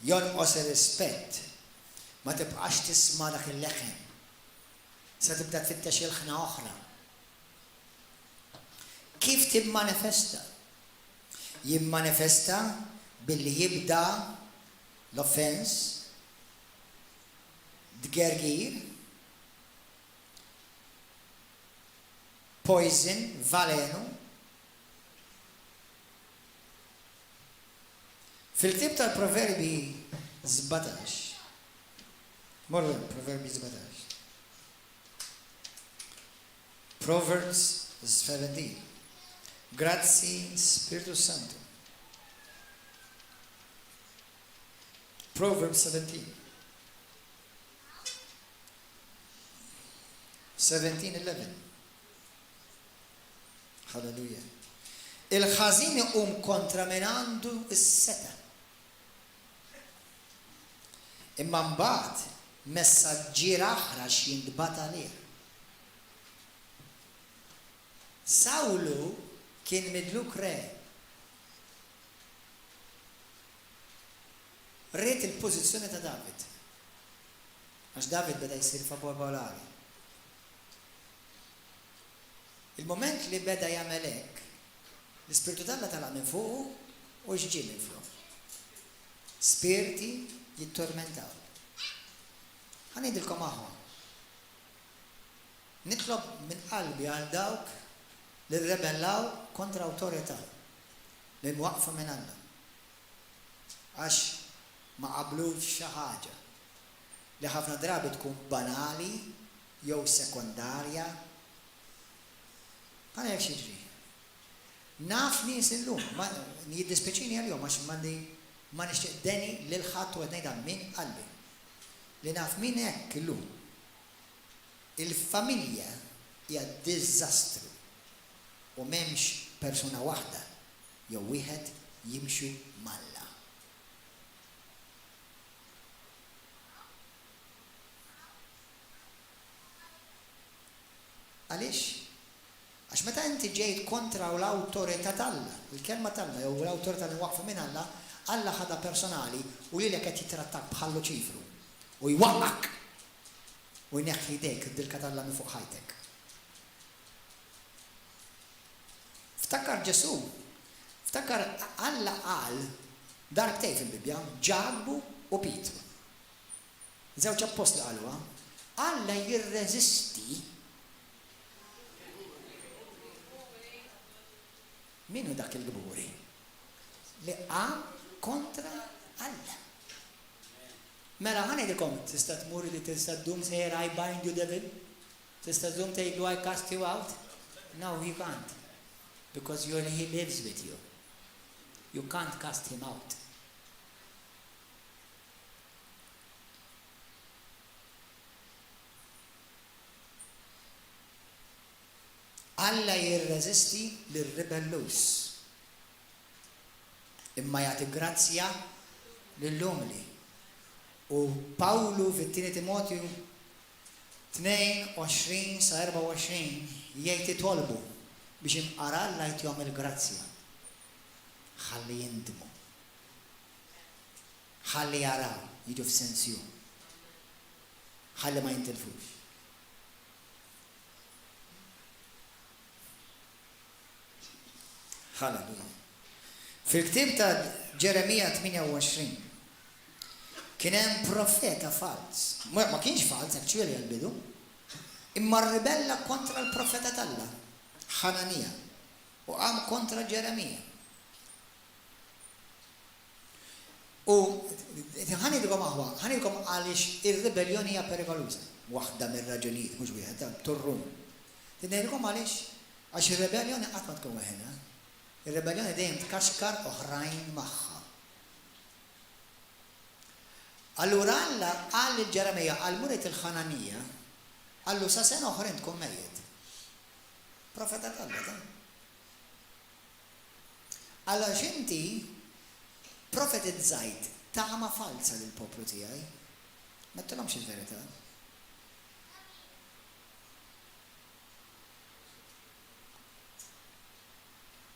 Jonqos ir-rispett, ma tibqax tisma' dak il-leħen. Issa tibda tfittex il-ħna oħra. Kif timmanifesta? Jimmanifesta billi jibda l-offens, dgergir, poison, valenu. Fil-ktib tal-Proverbi 17. Morru, Proverbi 17. Proverbs 17. Grazzi, Spiritu Santo. Proverbs 17. 17:11. Halleluja. Il-ħażin kontra min għandu is-seta. Imma mbagħad messaġġier aħra x'jintbagħat għalih. Sawlu kien midluk re. Rejt il-pożizzjoni ta' David. Għax David beda jsir popolari. Il-moment li beda jagħmel hekk, l-Ispirtu tal-Alla talaq minn fuq u xġie minn fuq. Spirti jittormentaw. Ħanidilkom aħwa. Nitlob minn qalbi għal dawk li rrebellaw kontra awtorità li mwaqfa minn Alla. Għax ma qablux xi ħaġa li ħafna drabi tkun banali jew sekondarja. Għana jek xieġri. Naf nies illum, jiddispeċini għal-jom, għax ma nixtieq deni l-ħadd u għednejda minn qalbi. Li naf minn hekk illum. Il-familja hija diżastru u m'hemmx persuna waħda jew wieħed jimxu malla. Għax meta inti ġejt kontra l-awtorità t'Alla, il-kelma t'Alla jew l-awtorità li waqfa minn Alla, Alla ħadha personali u lilek qed jitrattak bħallu ċifru u jwaqqak u jneħħi jdejk id-dilka t'Alla minn fuq ħajtek. Ftakar Ġesu, ftakar Alla qal darbtejn fil-Bibja, Ġabu u Pietru. Żewġ apostli qaluha, Alla jirreżisti minu dak il-gburi li qam kontra Alla. Mela ħanejdilkom, tista' tmur li tista' ddum sejjer I bind you devil? Tista' ddum tgħidlu I cast you out? No, you can't. Because he lives with you. You can't cast him out. Alla jirreżisti lir-ribellus. Imma jagħti grazzja lill-umli. U Pawlu fit-tieni Timotju 22-24 jgħid itolbu biex imqara Alla jtihom il-grazzja. Ħalli jindmu. Ħalli jaraw, jiġu f'sensju. Ħalli ma jintilfux. Halleluja. Fil-ktieb ta' Ġeremija 28 kien hemm profeta fals. Ma kienx fals, actually għal-bidu. Imma rribella kontra l-profeta t'Alla, Ħananija, u qam kontra Ġeremija. U ħanidkom aħwa, ħanidkom għaliex ir-ribelljoni hija perikoluża. Waħda mir-raġunijiet, mhux wieħed, turrun. Tinejlkom għaliex għax ir-rebelljoni qatt ma tkun weħeda. Ir-rebelljoni dejjem tkaxkar oħrajn magħha. Allura Alla qal lil Ġeremija għal murid il-Ħananija, qallu sa sena oħrajn tkun mejjed. Profeta t'Alla dan. Allora x'inti profetizzajt tagħma falsa lill-poplu tiegħi, ma ttilhomx il-verità.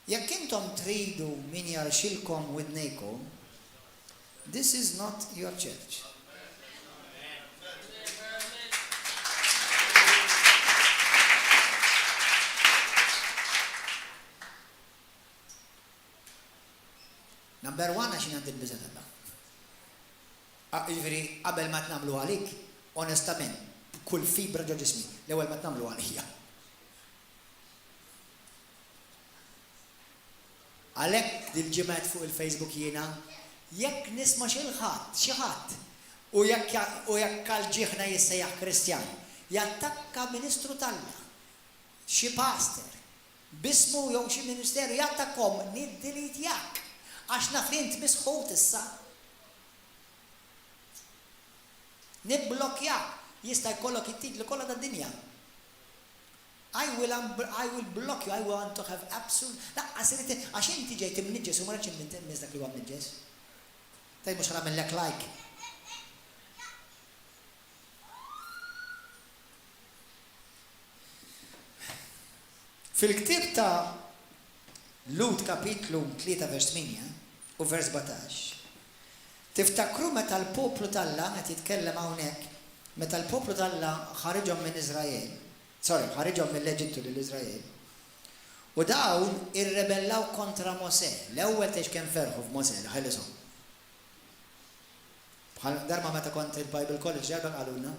Jekk intom tridu min jarxilkom widnejkom, this is not your church. Number one, għaxin għand il-biża Alla. Ġifieri, qabel ma tnamlu għalik, onestament, kull fibra ġo ġismi, l-ewwel ma tnamlu għalija. Għalhekk dil-ġimgħat fuq il-Facebook jiena, jekk nisma' xi ħadd, u jekk għal-ġieħna jissejjaħ Kristjan, jattakka Ministru t'Alla, xi pastor, bismu jew xi ministeru jattakkom niddelitjak. Għax nafint misħut issa. Nibblokjak, jista' jkollok it-titlu kollha tad-dinja. I will block you, I want to have absolute. Għax inti ġejt imniġġes u ma rridx imniġġes dak li huwa mniġġes. Tajb mhux ħanamellek like. Fil-ktieb ta' Lut kapitlu 3 vers 8 u vers 17. Tiftakru meta l-poplu t'Alla qed jitkellem hawnhekk, meta l-poplu t'Alla ħareġhom minn Iżrael, ħareġhom mill-Eġittu lil Iżrael. U dawn irrebellaw kontra Mosè. L-ewwel tgħix kemm ferħu f'Mosè ħelishom. Bħal darba meta kont il-Bible College ġarba qalulna,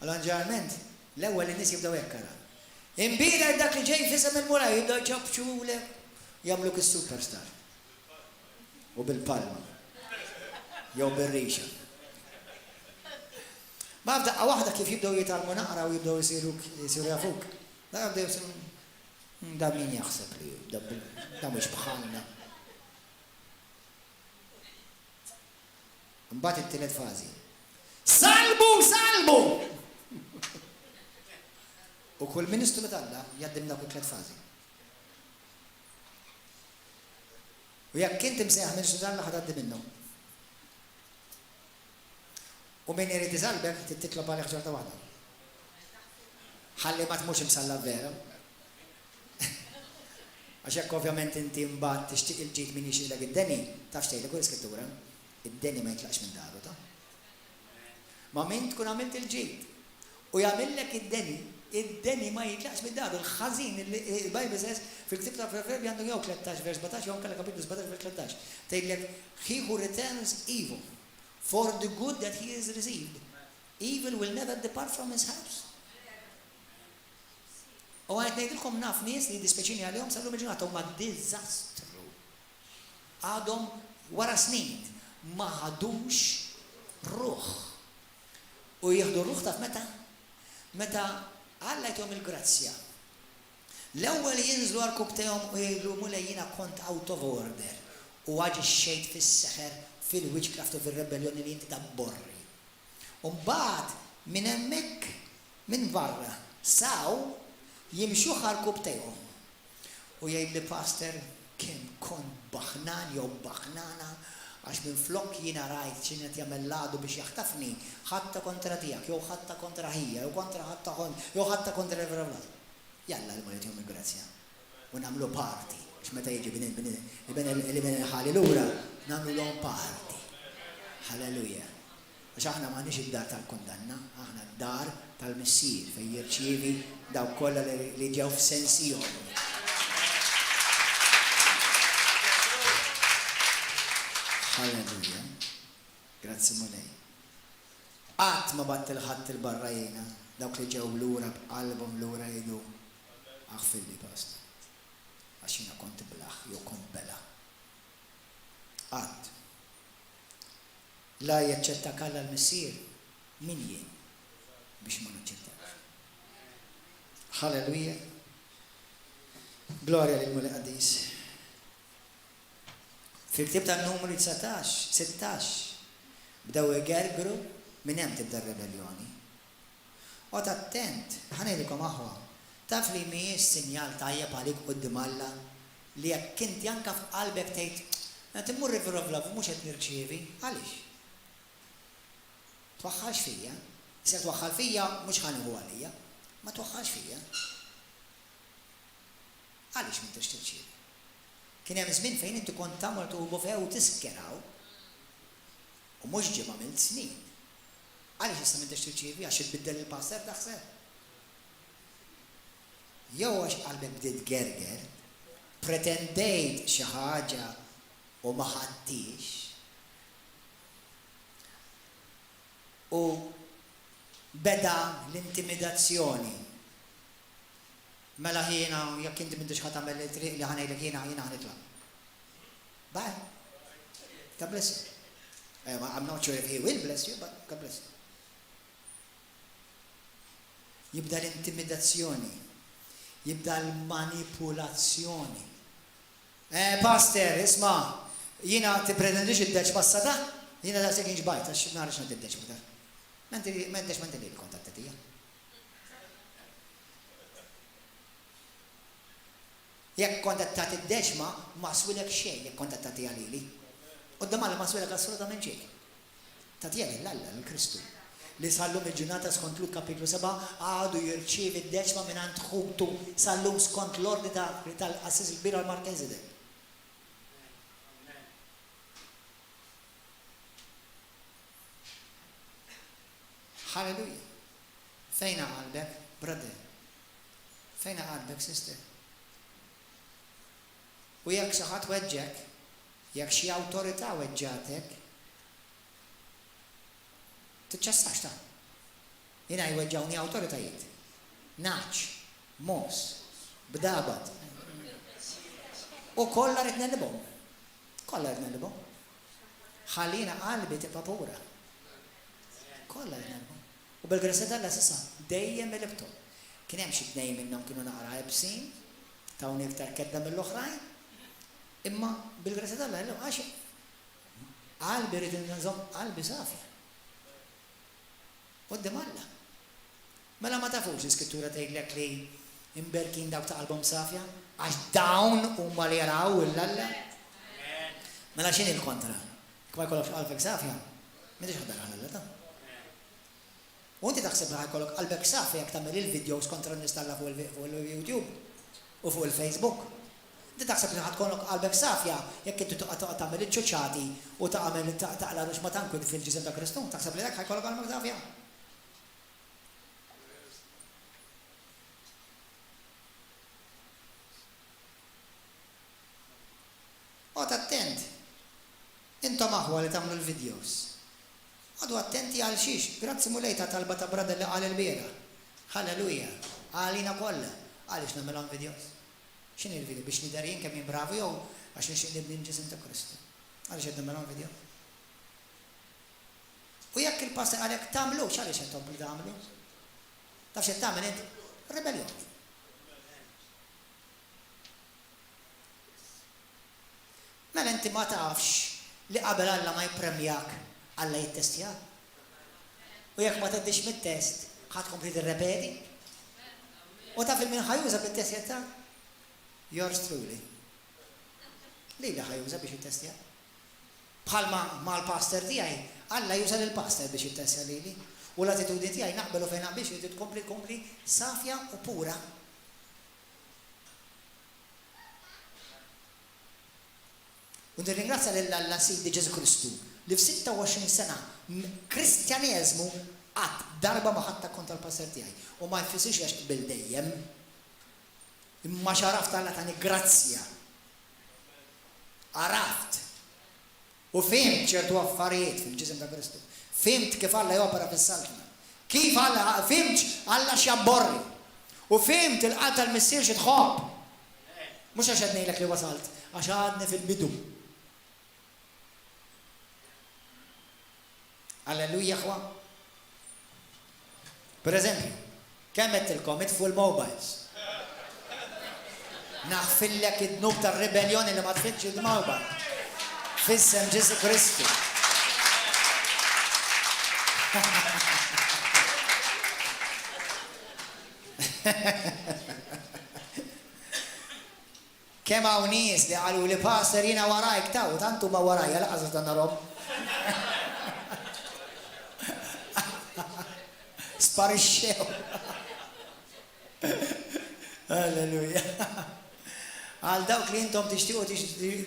allura ġeneralment l-ewwel in-nies jibdew hekk ara. Imbira dak li ġej fisem il-mura jibdew ċabċulek. Jamluk il-superstar. U bil-palma. Jew bil-rixa. Ma f'daqqa waħda kif jibdew jitalmu naqra u jibdew jisiru jafuk. Da jibdew jisiru, da min jaħseb li, da mhux bħalna. Mbagħad it-tielet fażi. Salbu! U kull Ministru t'Alla jgħaddim dak it-tielet fażi. U jekk inti msejħ Ministru t'Alla ħadaddi minnhom. U min irid isalbek titlob għalih ġorta waħda. Ħalli ma tmux imsalla vera. Għax hekk ovvjament inti mbagħad tixtieq il-ġid min jixtieqlek id-deni, taf xtejlek u l-iskrittura, id-deni ma jitlaqx minn daru ta'. Ma min tkun għamilt il-ġid u jagħmillek id-deni ma jitlaqx minn daru. Il-ħażin il-Bible says fil-ktib ta' Proverbi għandu jew 13 vers 17 jew kellha kapitlu 17 vers 13. Tgħidlek he who returns evil for the good that he has received, evil will never depart from his house. U għajt nejdilkom naf nies li dispeċini għalihom sallum il-ġurnata huma diżastru. Għadhom wara snin ma ħadux ruħ. U jieħdu ruħ taf meta? Meta Alla jtihom il-grazzja. L-ewwel jinżlu għall-kub tagħhom u jgħidlu mulej jiena kont out of order u aġixxejt fis-seħer fil-witchcraft u fir-rebellioni li inti tabborri. U mbagħad minn hemmhekk minn barra saw jimxu ħarkub tejhom. U jgħid li pastor kemm kont baħnan jew baħnana għax minn flok jiena rajt x'inhet jagħmel ladu biex jaħtafni ħatta kontra tiegħek jew ħatta kontra ħija jew kontra ħatta jew ħatta kontra l-Evra. Jalla li marret jom il-grazzja. U nagħmlu party. X'meta jiġi bin ħali lura nagħmlu lhom party. Halleluja. Għax aħna m'għandniex id-dar tal-kundanna, aħna d-dar tal-missier fejn jirċievi dawk kollha li ġew f'sensihom. Halleluja. Grazzi mulej. Qatt ma battil ħadd il-barra jiena dawk li ġew lura b'qalbhom lura jgħidu aħfilli pasta. Għax jiena kont blaħ jew kont bela. Qatt. La jaċċettak Alla l-missier min jien biex ma naċċettax. Halleluja. Gloria lil mulej qadis. Fil-ktib tan-Numri 16 bdew igergru minn hemm tibda r-rebellioni. Qgħod attent, ħanejlikom aħwa. Taf li mhijiex sinjal tajjeb għalik quddiem Alla li jekk inti anke f'qalbek tgħid qed immur river of love mhux qed nirċievi, għaliex? Twaħħalx fija. Se twaħħal fija mhux ħanieħu għalija, ma twaħħalx fija. Għaliex m'intix tirċievi? Kien hemm żmien fejn inti kont tagħmel tuħbu few u tiskeraw u mhux ġie għamilt snin. Għaliex issa m'intix tirċievi għax itbiddel il-passer taħseb? Jew għax qalbek bdiet gerger, pretendejt xi ħaġa u ma ħadtix. U beda l-intimidazzjoni. Mela jiena jekk inti m'intix ħadd tagħmel it-triq li ħanejlek jiena ħanitlaq. Bye. God bless you. I'm not sure if he will bless you, but God bless you. Jibda l-intimidazzjoni. Jibda l-manipulazzjoni. Pastor, isma, jiena tippretendix id-deċ passata? Jiena da sekin ġbajt, għax narix nad id-deċ mutar. Mentex li l-kontattatija. Jekk kontattat id-deċma, ma swilek xejn jekk kontattati għalili. U d-damal ma swilek assolutament xejn. Tatija l-Alla, l-Kristu. Li sallum il-ġurnata skont Luk kapitlu 7 għadu jirċievi id-deċma minn għand ħubtu sallum skont l-ordi tal-Assis il-Bira l-Markezidek. Halleluja. Fejna qalbek, brother? Fejna qalbek, sister? U jekk xi ħadd weġġek, jekk xi awtorità weġġatek, tiċċassax ta'. Jiena jweġġawni awtoritajiet. Naċ, mos, bdabat. U kollha rid nellibhom. Kollha rid nellibhom. Ħallina qalbi tibqa' pura. Kollha rid nellibhom. U bil-grazja tal-Alla s'issa dejjem ilibthom. Kien hemm xi tnejn minnhom kienu naqra ebsin, tawni iktar kedda mill-oħrajn. Imma bil-grazja tal-Alla għax qalbi rid inżomm qalbi safja. Quddiem Alla. Mela ma tafux l-Iskrittura tgħidlek li imberkin dawk ta' qalbhom safja għax dawn huma li jaraw l-Alla. Mela x'inhi l-kontra? Kma jkollokx qalbek safja, m'intix ħaddar għall-Alla ta'. U inti taħseb li jkollok qalbek safja jekk tagħmel il-videos kontra n-nies Alla fuq il-YouTube u fuq il-Facebook. Inti taħseb li ħadkollok qalbek safja jekk inti toqgħod tagħmel iċ-ċuċċati u taqla rux ma tankwid fil-ġisem ta' Kristu, taħseb li dak ħajkollok qalbek safja? Għod attent. Intom aħwa li tagħmlu l-videos. Għadu attenti għal xiex. Grazzi mulejta talba ta' brada li għal il-bira. Halleluja. Għalina kolla. Għalix namilon videos. X'in il-video? Biex nidarin kemm jimbravu jew għax nixtieq nibni l-ġisem ta' Kristu. Għalix qed namilon video. U jekk il-pastor għalek tagħmlu, x'għaliex qed tkomplu tagħmlu? Taf x'qed tagħmel int? Rebellioni. Mela inti ma tafx li qabel Alla ma jippremjak Alla jittestjak. U jekk ma teddix mit-test, ħadd kompli tirrepeti. U taf il-min ħajuża bit-test jetta? Yours truly. Lili ħajuża biex jittestjak. Bħalma mal-pastor tiegħi, Alla juża lill-pastor biex jittestja lili. U l-attitudni tiegħi naqbel u fejn biex jrid tkompli safja u pura. U nirringrazzja lill-Alla Sidi Ġesu Kristu li f'26 sena Kristjaneżmu qatt darba ma ħadd kontra l-passer tiegħi. U ma jfissirx għax qbil dejjem. Imma xaraft Alla tani grazzja. Araft. U fimt ċertu affarijiet fil-ġisem ta' Kristu. Fimt kif Alla jopera fis-saltna. Kif Alla fimt Alla x'jabborri. U fimt il-qal tal-missier xi tħobb. Mhux għax qed ngħidlek li wasalt, għax għadni fil-bidu. Alleluja ħwa. Per eżempju, kemm qedtilkom itfu l-mobiles. Naħfillek id-dnub tar-rebelljoni li ma tfitx il-mobile. Fissem Ġesu Kristu. Kemm hawn nies li qalu li pastor jiena warajk taw, tantu ma warajja laqas dan narom. Sparixxew. Alleluja. Għal dawk li intom tixtiequ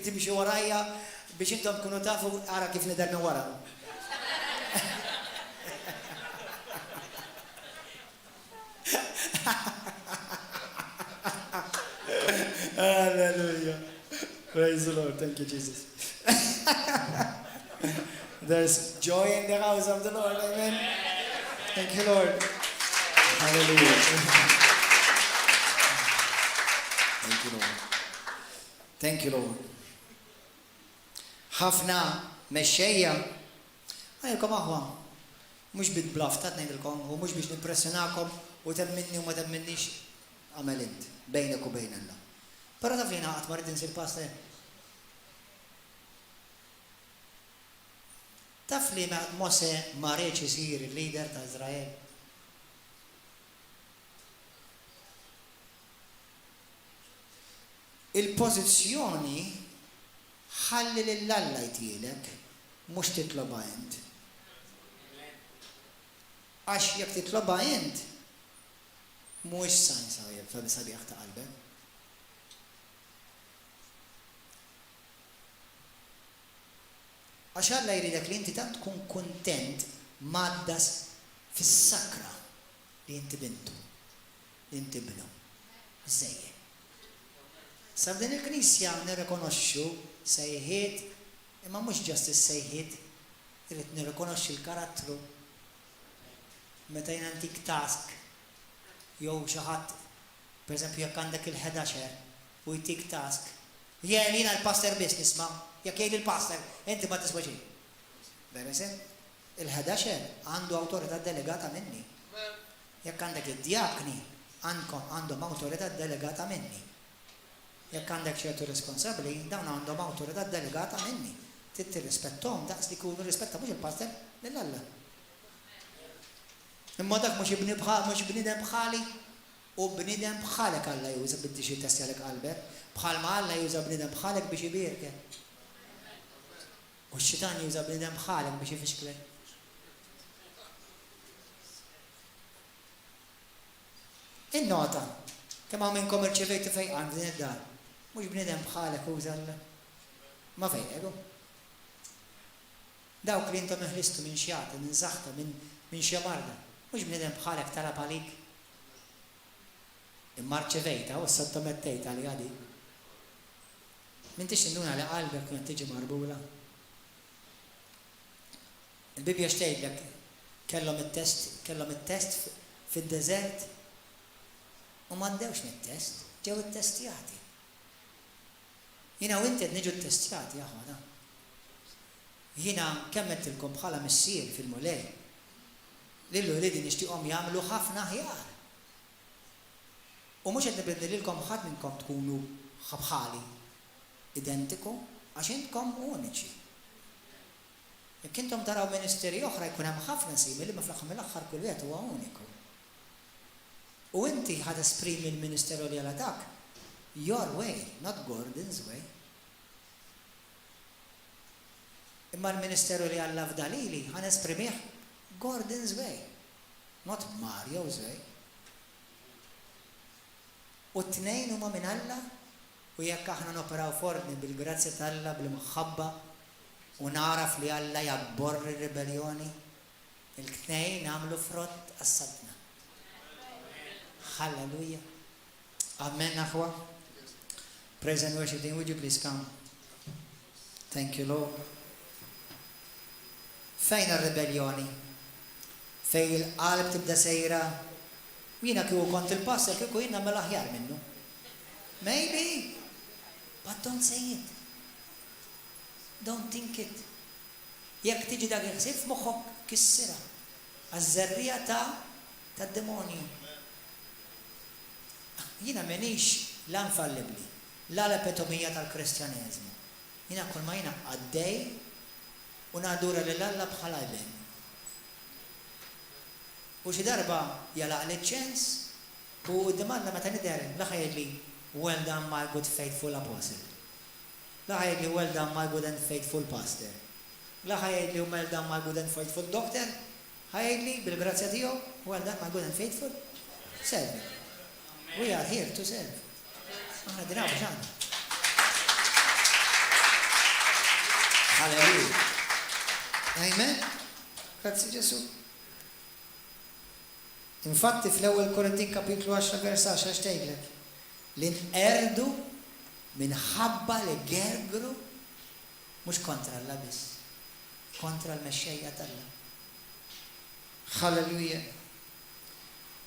timxu warajja biex intom tkunu tafu ara kif nidher minn wara. Hallelujah. Praise the Lord. Thank you, Jesus. There's joy in the house of the Lord. Amen. Thank you, Lord. Hallelujah. Thank you, Lord. Thank you, Lord. ħafna mexxejja għajkom aħwa mhux bit-blaf ta' ngħidilkom u mhux biex nimpressjonakom u temminni u ma temminnix għamel int bejnek u bejn Alla. Però taf jiena qatt ma rrid insir pastor. Taf li Mose ma rridx isir il-leader ta' Iżrael. Il-pożizzjoni ħalli lill-Alla jtielek mhux titloba int. Għax jekk titloba int mhuwiex sajn sabiħ ta' qalbek. Għax Alla jridek li inti tant tkun kuntent maddas fis-sakra li inti bintu, li inti bnu. Żejjed. Sa f'din il-Knisja nirrikonoxxu sejħiet, imma mhux ġast is-sejħiet, irid nirrikonoxxi l-karattru. Meta jien għandik task, jew xi ħadd, pereżempju jekk għandek il-11 u jtik task, jiena l-pastor biss nisma', jekk jgħid il-pastor, inti ma tiswa' xejn. Beresem, il-11 għandu awtorità delegata minni. Jekk għandek id-djakni, għandhom awtorità delegata minni. Jekk għandek ċertu responsabbli, dawn għandhom awtorità delegata minni. Tirrispettom daqs li jkunu rispetta mhux il-pastor lill-Alla. Imma dak mhux bniedem bħali u bniedem bħalek Alla juża biex jittestjalek qalbek, bħalma Alla juża bniedem bħalek biex ibierkek. U x-xitan juża bniedem bħalek biex ifixklek. In-nota, kemm hawn minnkom irċevejtu fejqan f'din id-dar. Mhux bniedem bħalek użalla. Ma fejn Dawk li intom iħlistu minn xjata, minn zaħta, minn xi marda. Mhux bniedem bħalek talab għalik. Immarċevejta u sottomettejta li għadi. M'intix induna li qalbek kien tiġi marbula. Il-Bibja xtejlek kellhom it-test fid-deżert u m'għaddewx mit-test, ġew it-testjati. Jiena u inti qed niġu ttestjati aħna. Jiena kemm qedtilkom bħala missier fil-mulej. Lillu ridi nixtieqhom jagħmlu ħafna aħjar. U mhux qed nibdililkom ħadd minnkom tkunu bħali identiku għax intkom uniċi. Jekk intom taraw ministeri oħra jkun hemm ħafna simili ma fl-aħħar mill-aħħar kull wieħed huwa uniku. U inti ħad esprimi l-ministeru li għal dak your way, not Gordon's way. Imma l-ministeru li għalla f'dalili ħan esprimih Gordon's way, not Mario's way. U t-tnejn huma minn Alla u jekk aħna noperaw forni bil-grazzja tal-Alla bil-mħabba u naraf li Alla jabborri r-rebellioni, il-tnejn għamlu frott għas-sadna. Hallelujah. Amen, aħwa. Praise and worship team, would you please come? Thank you, Lord. Fejn ir-rebellioni? Fejn il-qalb tibda sejra? Jiena kieku kont il-pastor kieku jien nagħmel aħjar minnu. Maybe, but don't say it. Don't think it. Jekk tiġi dak il-ħsieb f'moħħok kissira għaż-żerrija tad-demonju. Jiena m'inhix l-infallibbli, l-epitomija tal-Kristjaneżmu. Jiena kull ma jiena għaddej u naħdura lil Alla bħala jbem. U xi darba jalaq li ċens u d-dimanda meta nidher laħa jgħidli well done my good faithful apostle. Laħa jgħidli well done my good and faithful pastor. Laħa jgħidli well done my good and faithful doctor. Ħajgħidli bil-grazzja tiegħu well done my good and faithful servant. We are here to serve. Aħna dinaw biex għandna. Hallelujah. Amen. Grazzi Ġesu. Infatti fl-ewwel Korintin kapitlu 10 vers 10 xtejlek li nqerdu minħabba li gergru mhux kontra Alla biss, kontra l-mexxejja tal-Alla. Hallelujah.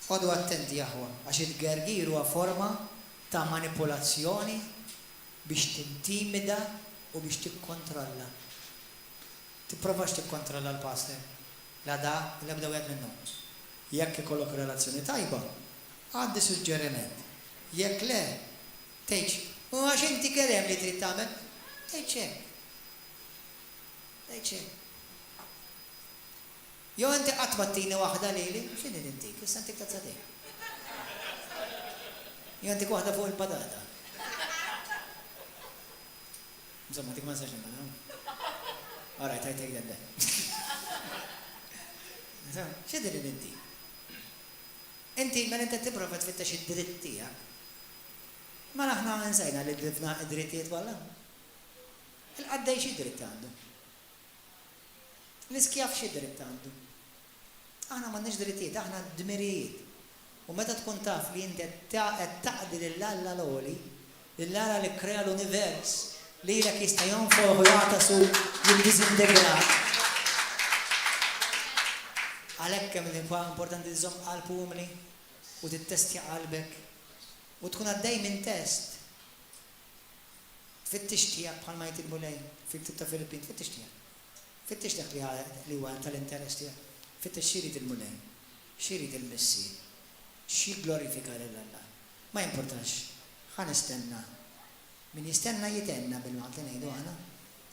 Għodu attenti jaħwa, għax il-gergir huwa forma ta' manipolazzjoni biex tintimida u biex tikkontrolla. Tipprovax tikkontrolla l-pastor. La da, l-ebda wieħed minnhom. Jekk ikollok relazzjoni tajba, għaddi suġġeriment. Jekk le, tgħid, u għax inti kelem li trid tagħmel, tgħid hekk. Tgħid hekk. Jew inti qatt battini waħda lili, x'inhi intik, issa intik ta' tzadej. Jew intik waħda fuq il-padata. Insomma, dik ma nistax nagħmel. All right, I take that back. X'idri inti? Inti mela inti tipprova tfittex id-dritt tiegħek. Ma aħna nsejna li ddifna id-drittijiet kollha. Il-qaddej xi dritt għandu? L-iskjaf xi dritt għandu? Aħna m'għandniex drittijiet, aħna dmirijiet. U meta tkun taf li inti qed taqdi lill-Alla l-għoli, lill-Alla li kkrea l-univers, li lek jista' jonfoq u jagħtasu jiddiżintegrat. Għalhekk kemm importanti tżomm qalb umli u tittestja qalbek u tkun għaddej minn test. Fittix tiegħek bħalma jgħid il-mulej fil-Ktieb ta' Filippin, fittix tiegħek. Fittix dak li huwa tal-interess tiegħek. Fittix xirid il-mulej, xirid il-missi, xi glorifika lill-Alla. Ma jimportax, ħa nistenna. Min jistenna jitenna bil-waqt li ngħidu aħna.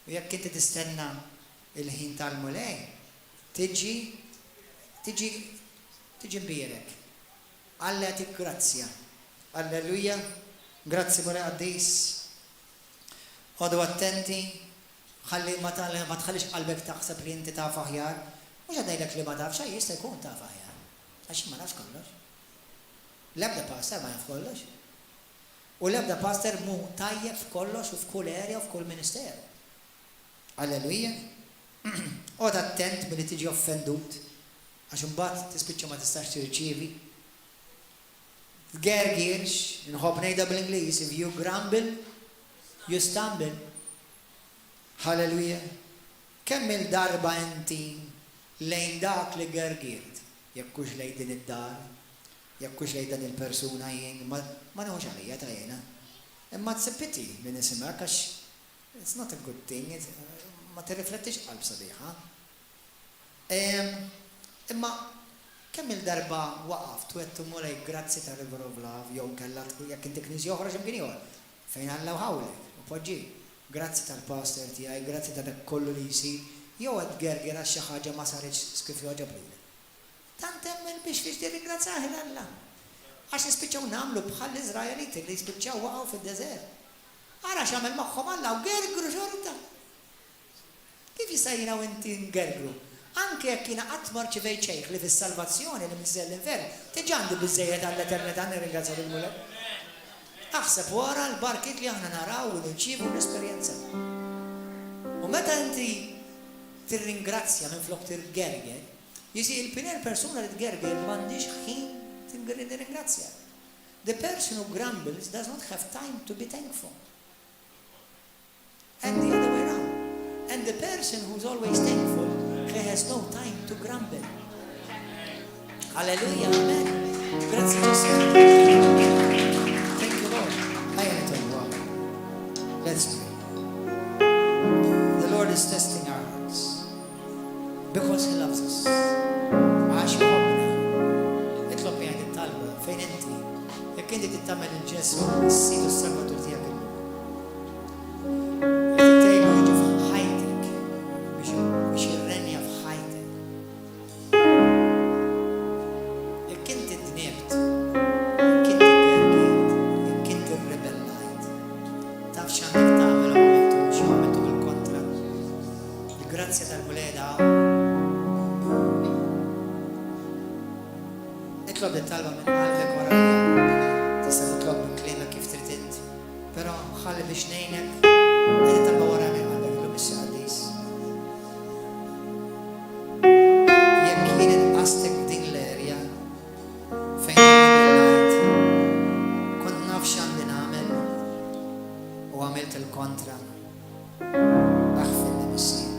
U jekk inti tistenna il-ħin tal-mulej, tiġi mbierek. Alla tik grazzja. Alleluja. Grazzi mulej qaddis. Għodu attenti. Ħalli ma tħallix qalbek taħseb li inti taf aħjar. Mhux għaddejlek li ma tafx xejn jista' jkun taf aħjar. Għax ma nafx kollox. L-ebda pastor ma jaf kollox. U l-ebda pastor mu tajjeb f'kollox u f'kull area u f'kull ministeru. Alleluja. Għod attent milli tiġi offendut, għax imbagħad tispiċċa ma tistax tirċievi. Tgergirx, inħobb ngħidha bl-Ingliż, if you grumble, you stumble. Halleluja. Kemm il-darba inti lejn dak li gergirt, jekk hux lejn din id-dar, jekk hux lejn dan il-persuna jien, ma nħux għalija ta' jiena. Imma tsipiti li nisimak għax it's not a good thing, ma tirriflettix qalb sabiħa. Imma kemm il-darba waqaf twettu mulej grazzi ta' River of Love, jew kellha jekk inti knisja oħra x'imkien ieħor fejn Alla ħawlek u poġġi. Grazzi tal-pastor tiegħi, grazzi ta' dak kollu li jsir, jew qed gerger għax xi ħaġa ma saritx kif joġob lilek. Tant hemm biex tirringrazzjah l-Alla. Għax nispiċċaw nagħmlu bħal l-Iżraeliti li jispiċċaw waqgħu fid-deżert. Ara x'għamel magħhom Alla u gergru xorta. Kif jista' jiena u inti ngergru? Anke jekk jiena qatt ma rċivejt xejn li fis-salvazzjoni li miżżell l-infern, tiġandi biżżejjed għall-eternità nirringrazzja lill-Mulek. Aħseb wara l-barkiet li aħna naraw u nirċievu l-esperjenza. U meta inti tirringrazzja minflok tirgerger, jisi il-pinel persuna li tgerger m'għandix ħin tirringrazzja. The person who grumbles does not have time to be thankful. And the other way around. And the person who's always thankful, he has no time to grumble. Hallelujah, amen. Grazie Gesù. Thank you, Lord. Let's pray. The Lord is testing our hearts because He loves us. Għax jħobbna. Itlob jgħid it-talba fejn inti. Jekk inti tittamel il-Ġesu, s-sidu s-Salvatur tiegħek. Itlob it-talba minn qalbek warajja. Tista' titlob minn kliema kif trid int. Però ħalli biex ngħinek qed talba wara minn qalbek illum is-Qaddis. Jekk kienet qastek din l-erja fejn ribellat, kont naf x'għandi nagħmel u għamilt il-kontra. Aħfilni missier.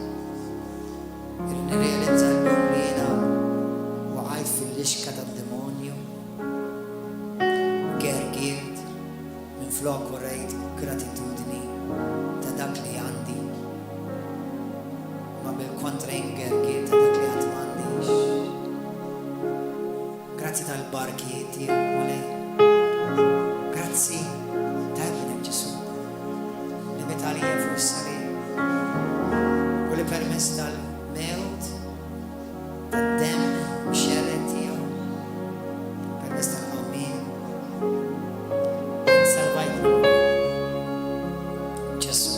Nirrealizza llum li jiena waqgħet fil-lixka tad-demonju, gergirt, minflok urejt gratitudni ta' dak li għandi, ma bil-kontra ingergirt ta' dak li għad m'għandix. Grazzi tal-barkiet tiegħek mulej. Grazzi tal-ibnek Ġesu li mitalija fuq is-sarir u li permezz tal-mewt tad-demm xerret tiegħu permezz tal-qawmien salvajtni. Ġesu,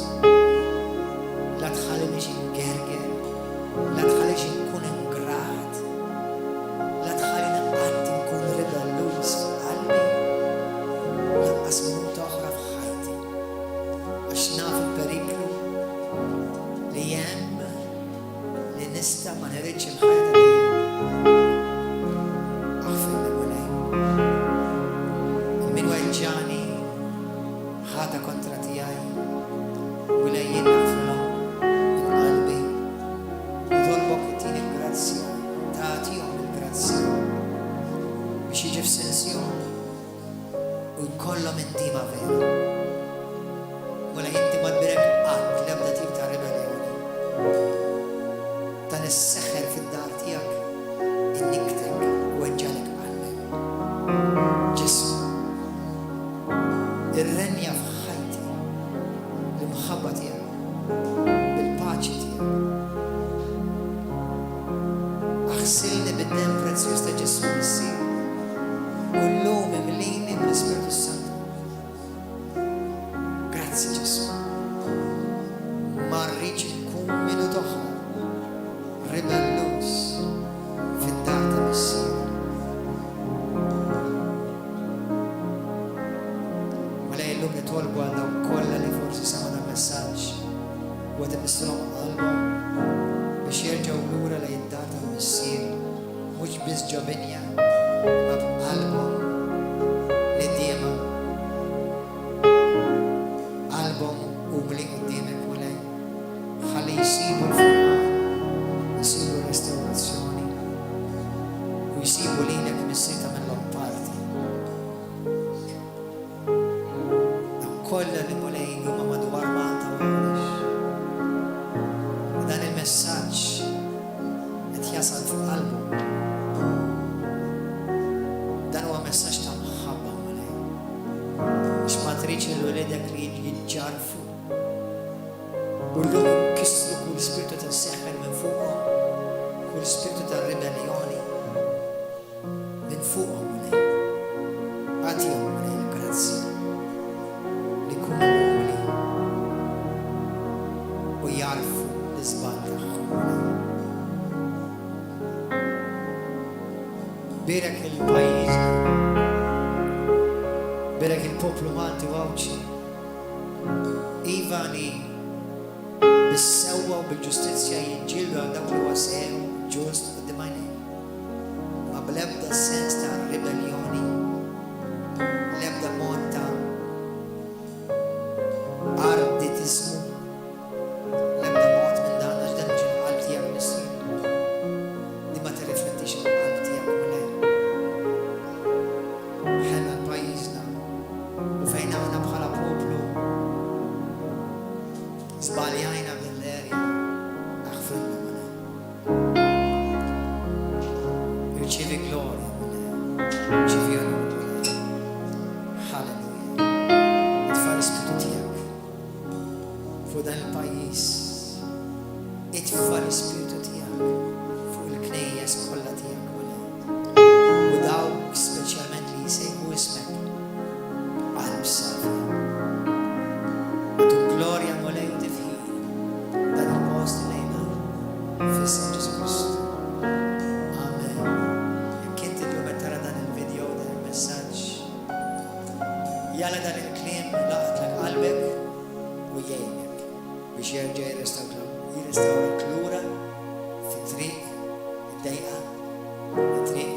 la tħallix ingerger, la tħallix inkun ingrat, la tħallini qatt inkun ribelluż f'qalbi, lanqas minut oħra f'ħajti, għax naf il-periklu li hemm li nista' ma nirridx il-ħajja dejjem. Aħfilni mulej. Min weġġani ħada kontra tiegħi u lej jien nagħfilha minn qalbi u tolbok tini grazzja, tagħtihom il-grazzja biex jiġi f'sensjoni u jkollhom intima vera. Mulej inti ma tbirek qatt l-ebda tip ta' ribellioni. Dan is-seħħer fid-dar tiegħek inniktek u weġġalek qalbek. Ġesu, irrenja f'ħajti l-imħabba tiegħek bil-paċi tiegħek. Aħsilni bid-demm prezzjuż ta' Ġesu missier u llum imlini bl-Ispiritu Santu. Grazzi Ġesu. Ma rridx inkun minut oħra ribelluż fid-dar ta' missier. Mulej jerġgħu lura lejn id-dar tal-missier mhux biss ġobinja ma b'qalbhom niddiema qalbhom umli quddiemek Mulej. Ħalli jsibu l-furqan, jsibu restawrazzjoni u jsibu lilek missier tagħmilhom parti. Kollha li Mulej huma madwar Malta u dan il-messaġġ qed jasal f'qalbu. Dan huwa messaġġ ta' mħabba Mulej. Biex ma tridx lil wliedek li jiġġarfu u llum inkissru kull spiritu ta' seħħel minn fuqhom, kull spiritu ta' ribellioni minn fuqhom Mulej. Għatihom Mulej il-grazzi li jkunu umli u jarfu l-iżball tagħhom. Berek il-pajjiż, berek il-poplu Malti wawċi. Iva li bis-sewwa u bil-ġustizzja jiġġieldu għal dak li huwa sew, ġust quddiem għajnejk. Ma bl-ebda sens ta' ribellioni, l-ebda mod ta' arditizmu, l-ebda mod minn dan għax dan ġil qalb tiegħek missier. Di ma tirriflettix il-qalb tiegħek Mulej. Ħella l-pajjiżna u fejn aħna bħala poplu żbaljajna mill-erja aħfrilna Mulej. Irċievi glorja Mulej, irċievi onor Mulej. Halleluja. Itfa' l-Ispiritu tiegħek fuq dan il-pajjiż. Itfa' l-Ispiritu tiegħek fuq il-knejjes kollha tiegħek Mulej. U dawk speċjalment li jsejħu ismek b'qalb safi. Tu glorja Mulej u tifħir dan il-post lejna f'isem Ġesu Kristu. Amen. Jekk inti llum qed tara dan il-video dan il-messaġġ, jalla dan il-kliem laqatlek qalbek u jgħinek biex jerġa' jirrestawrak lura fit-triq id-dejqa, it-triq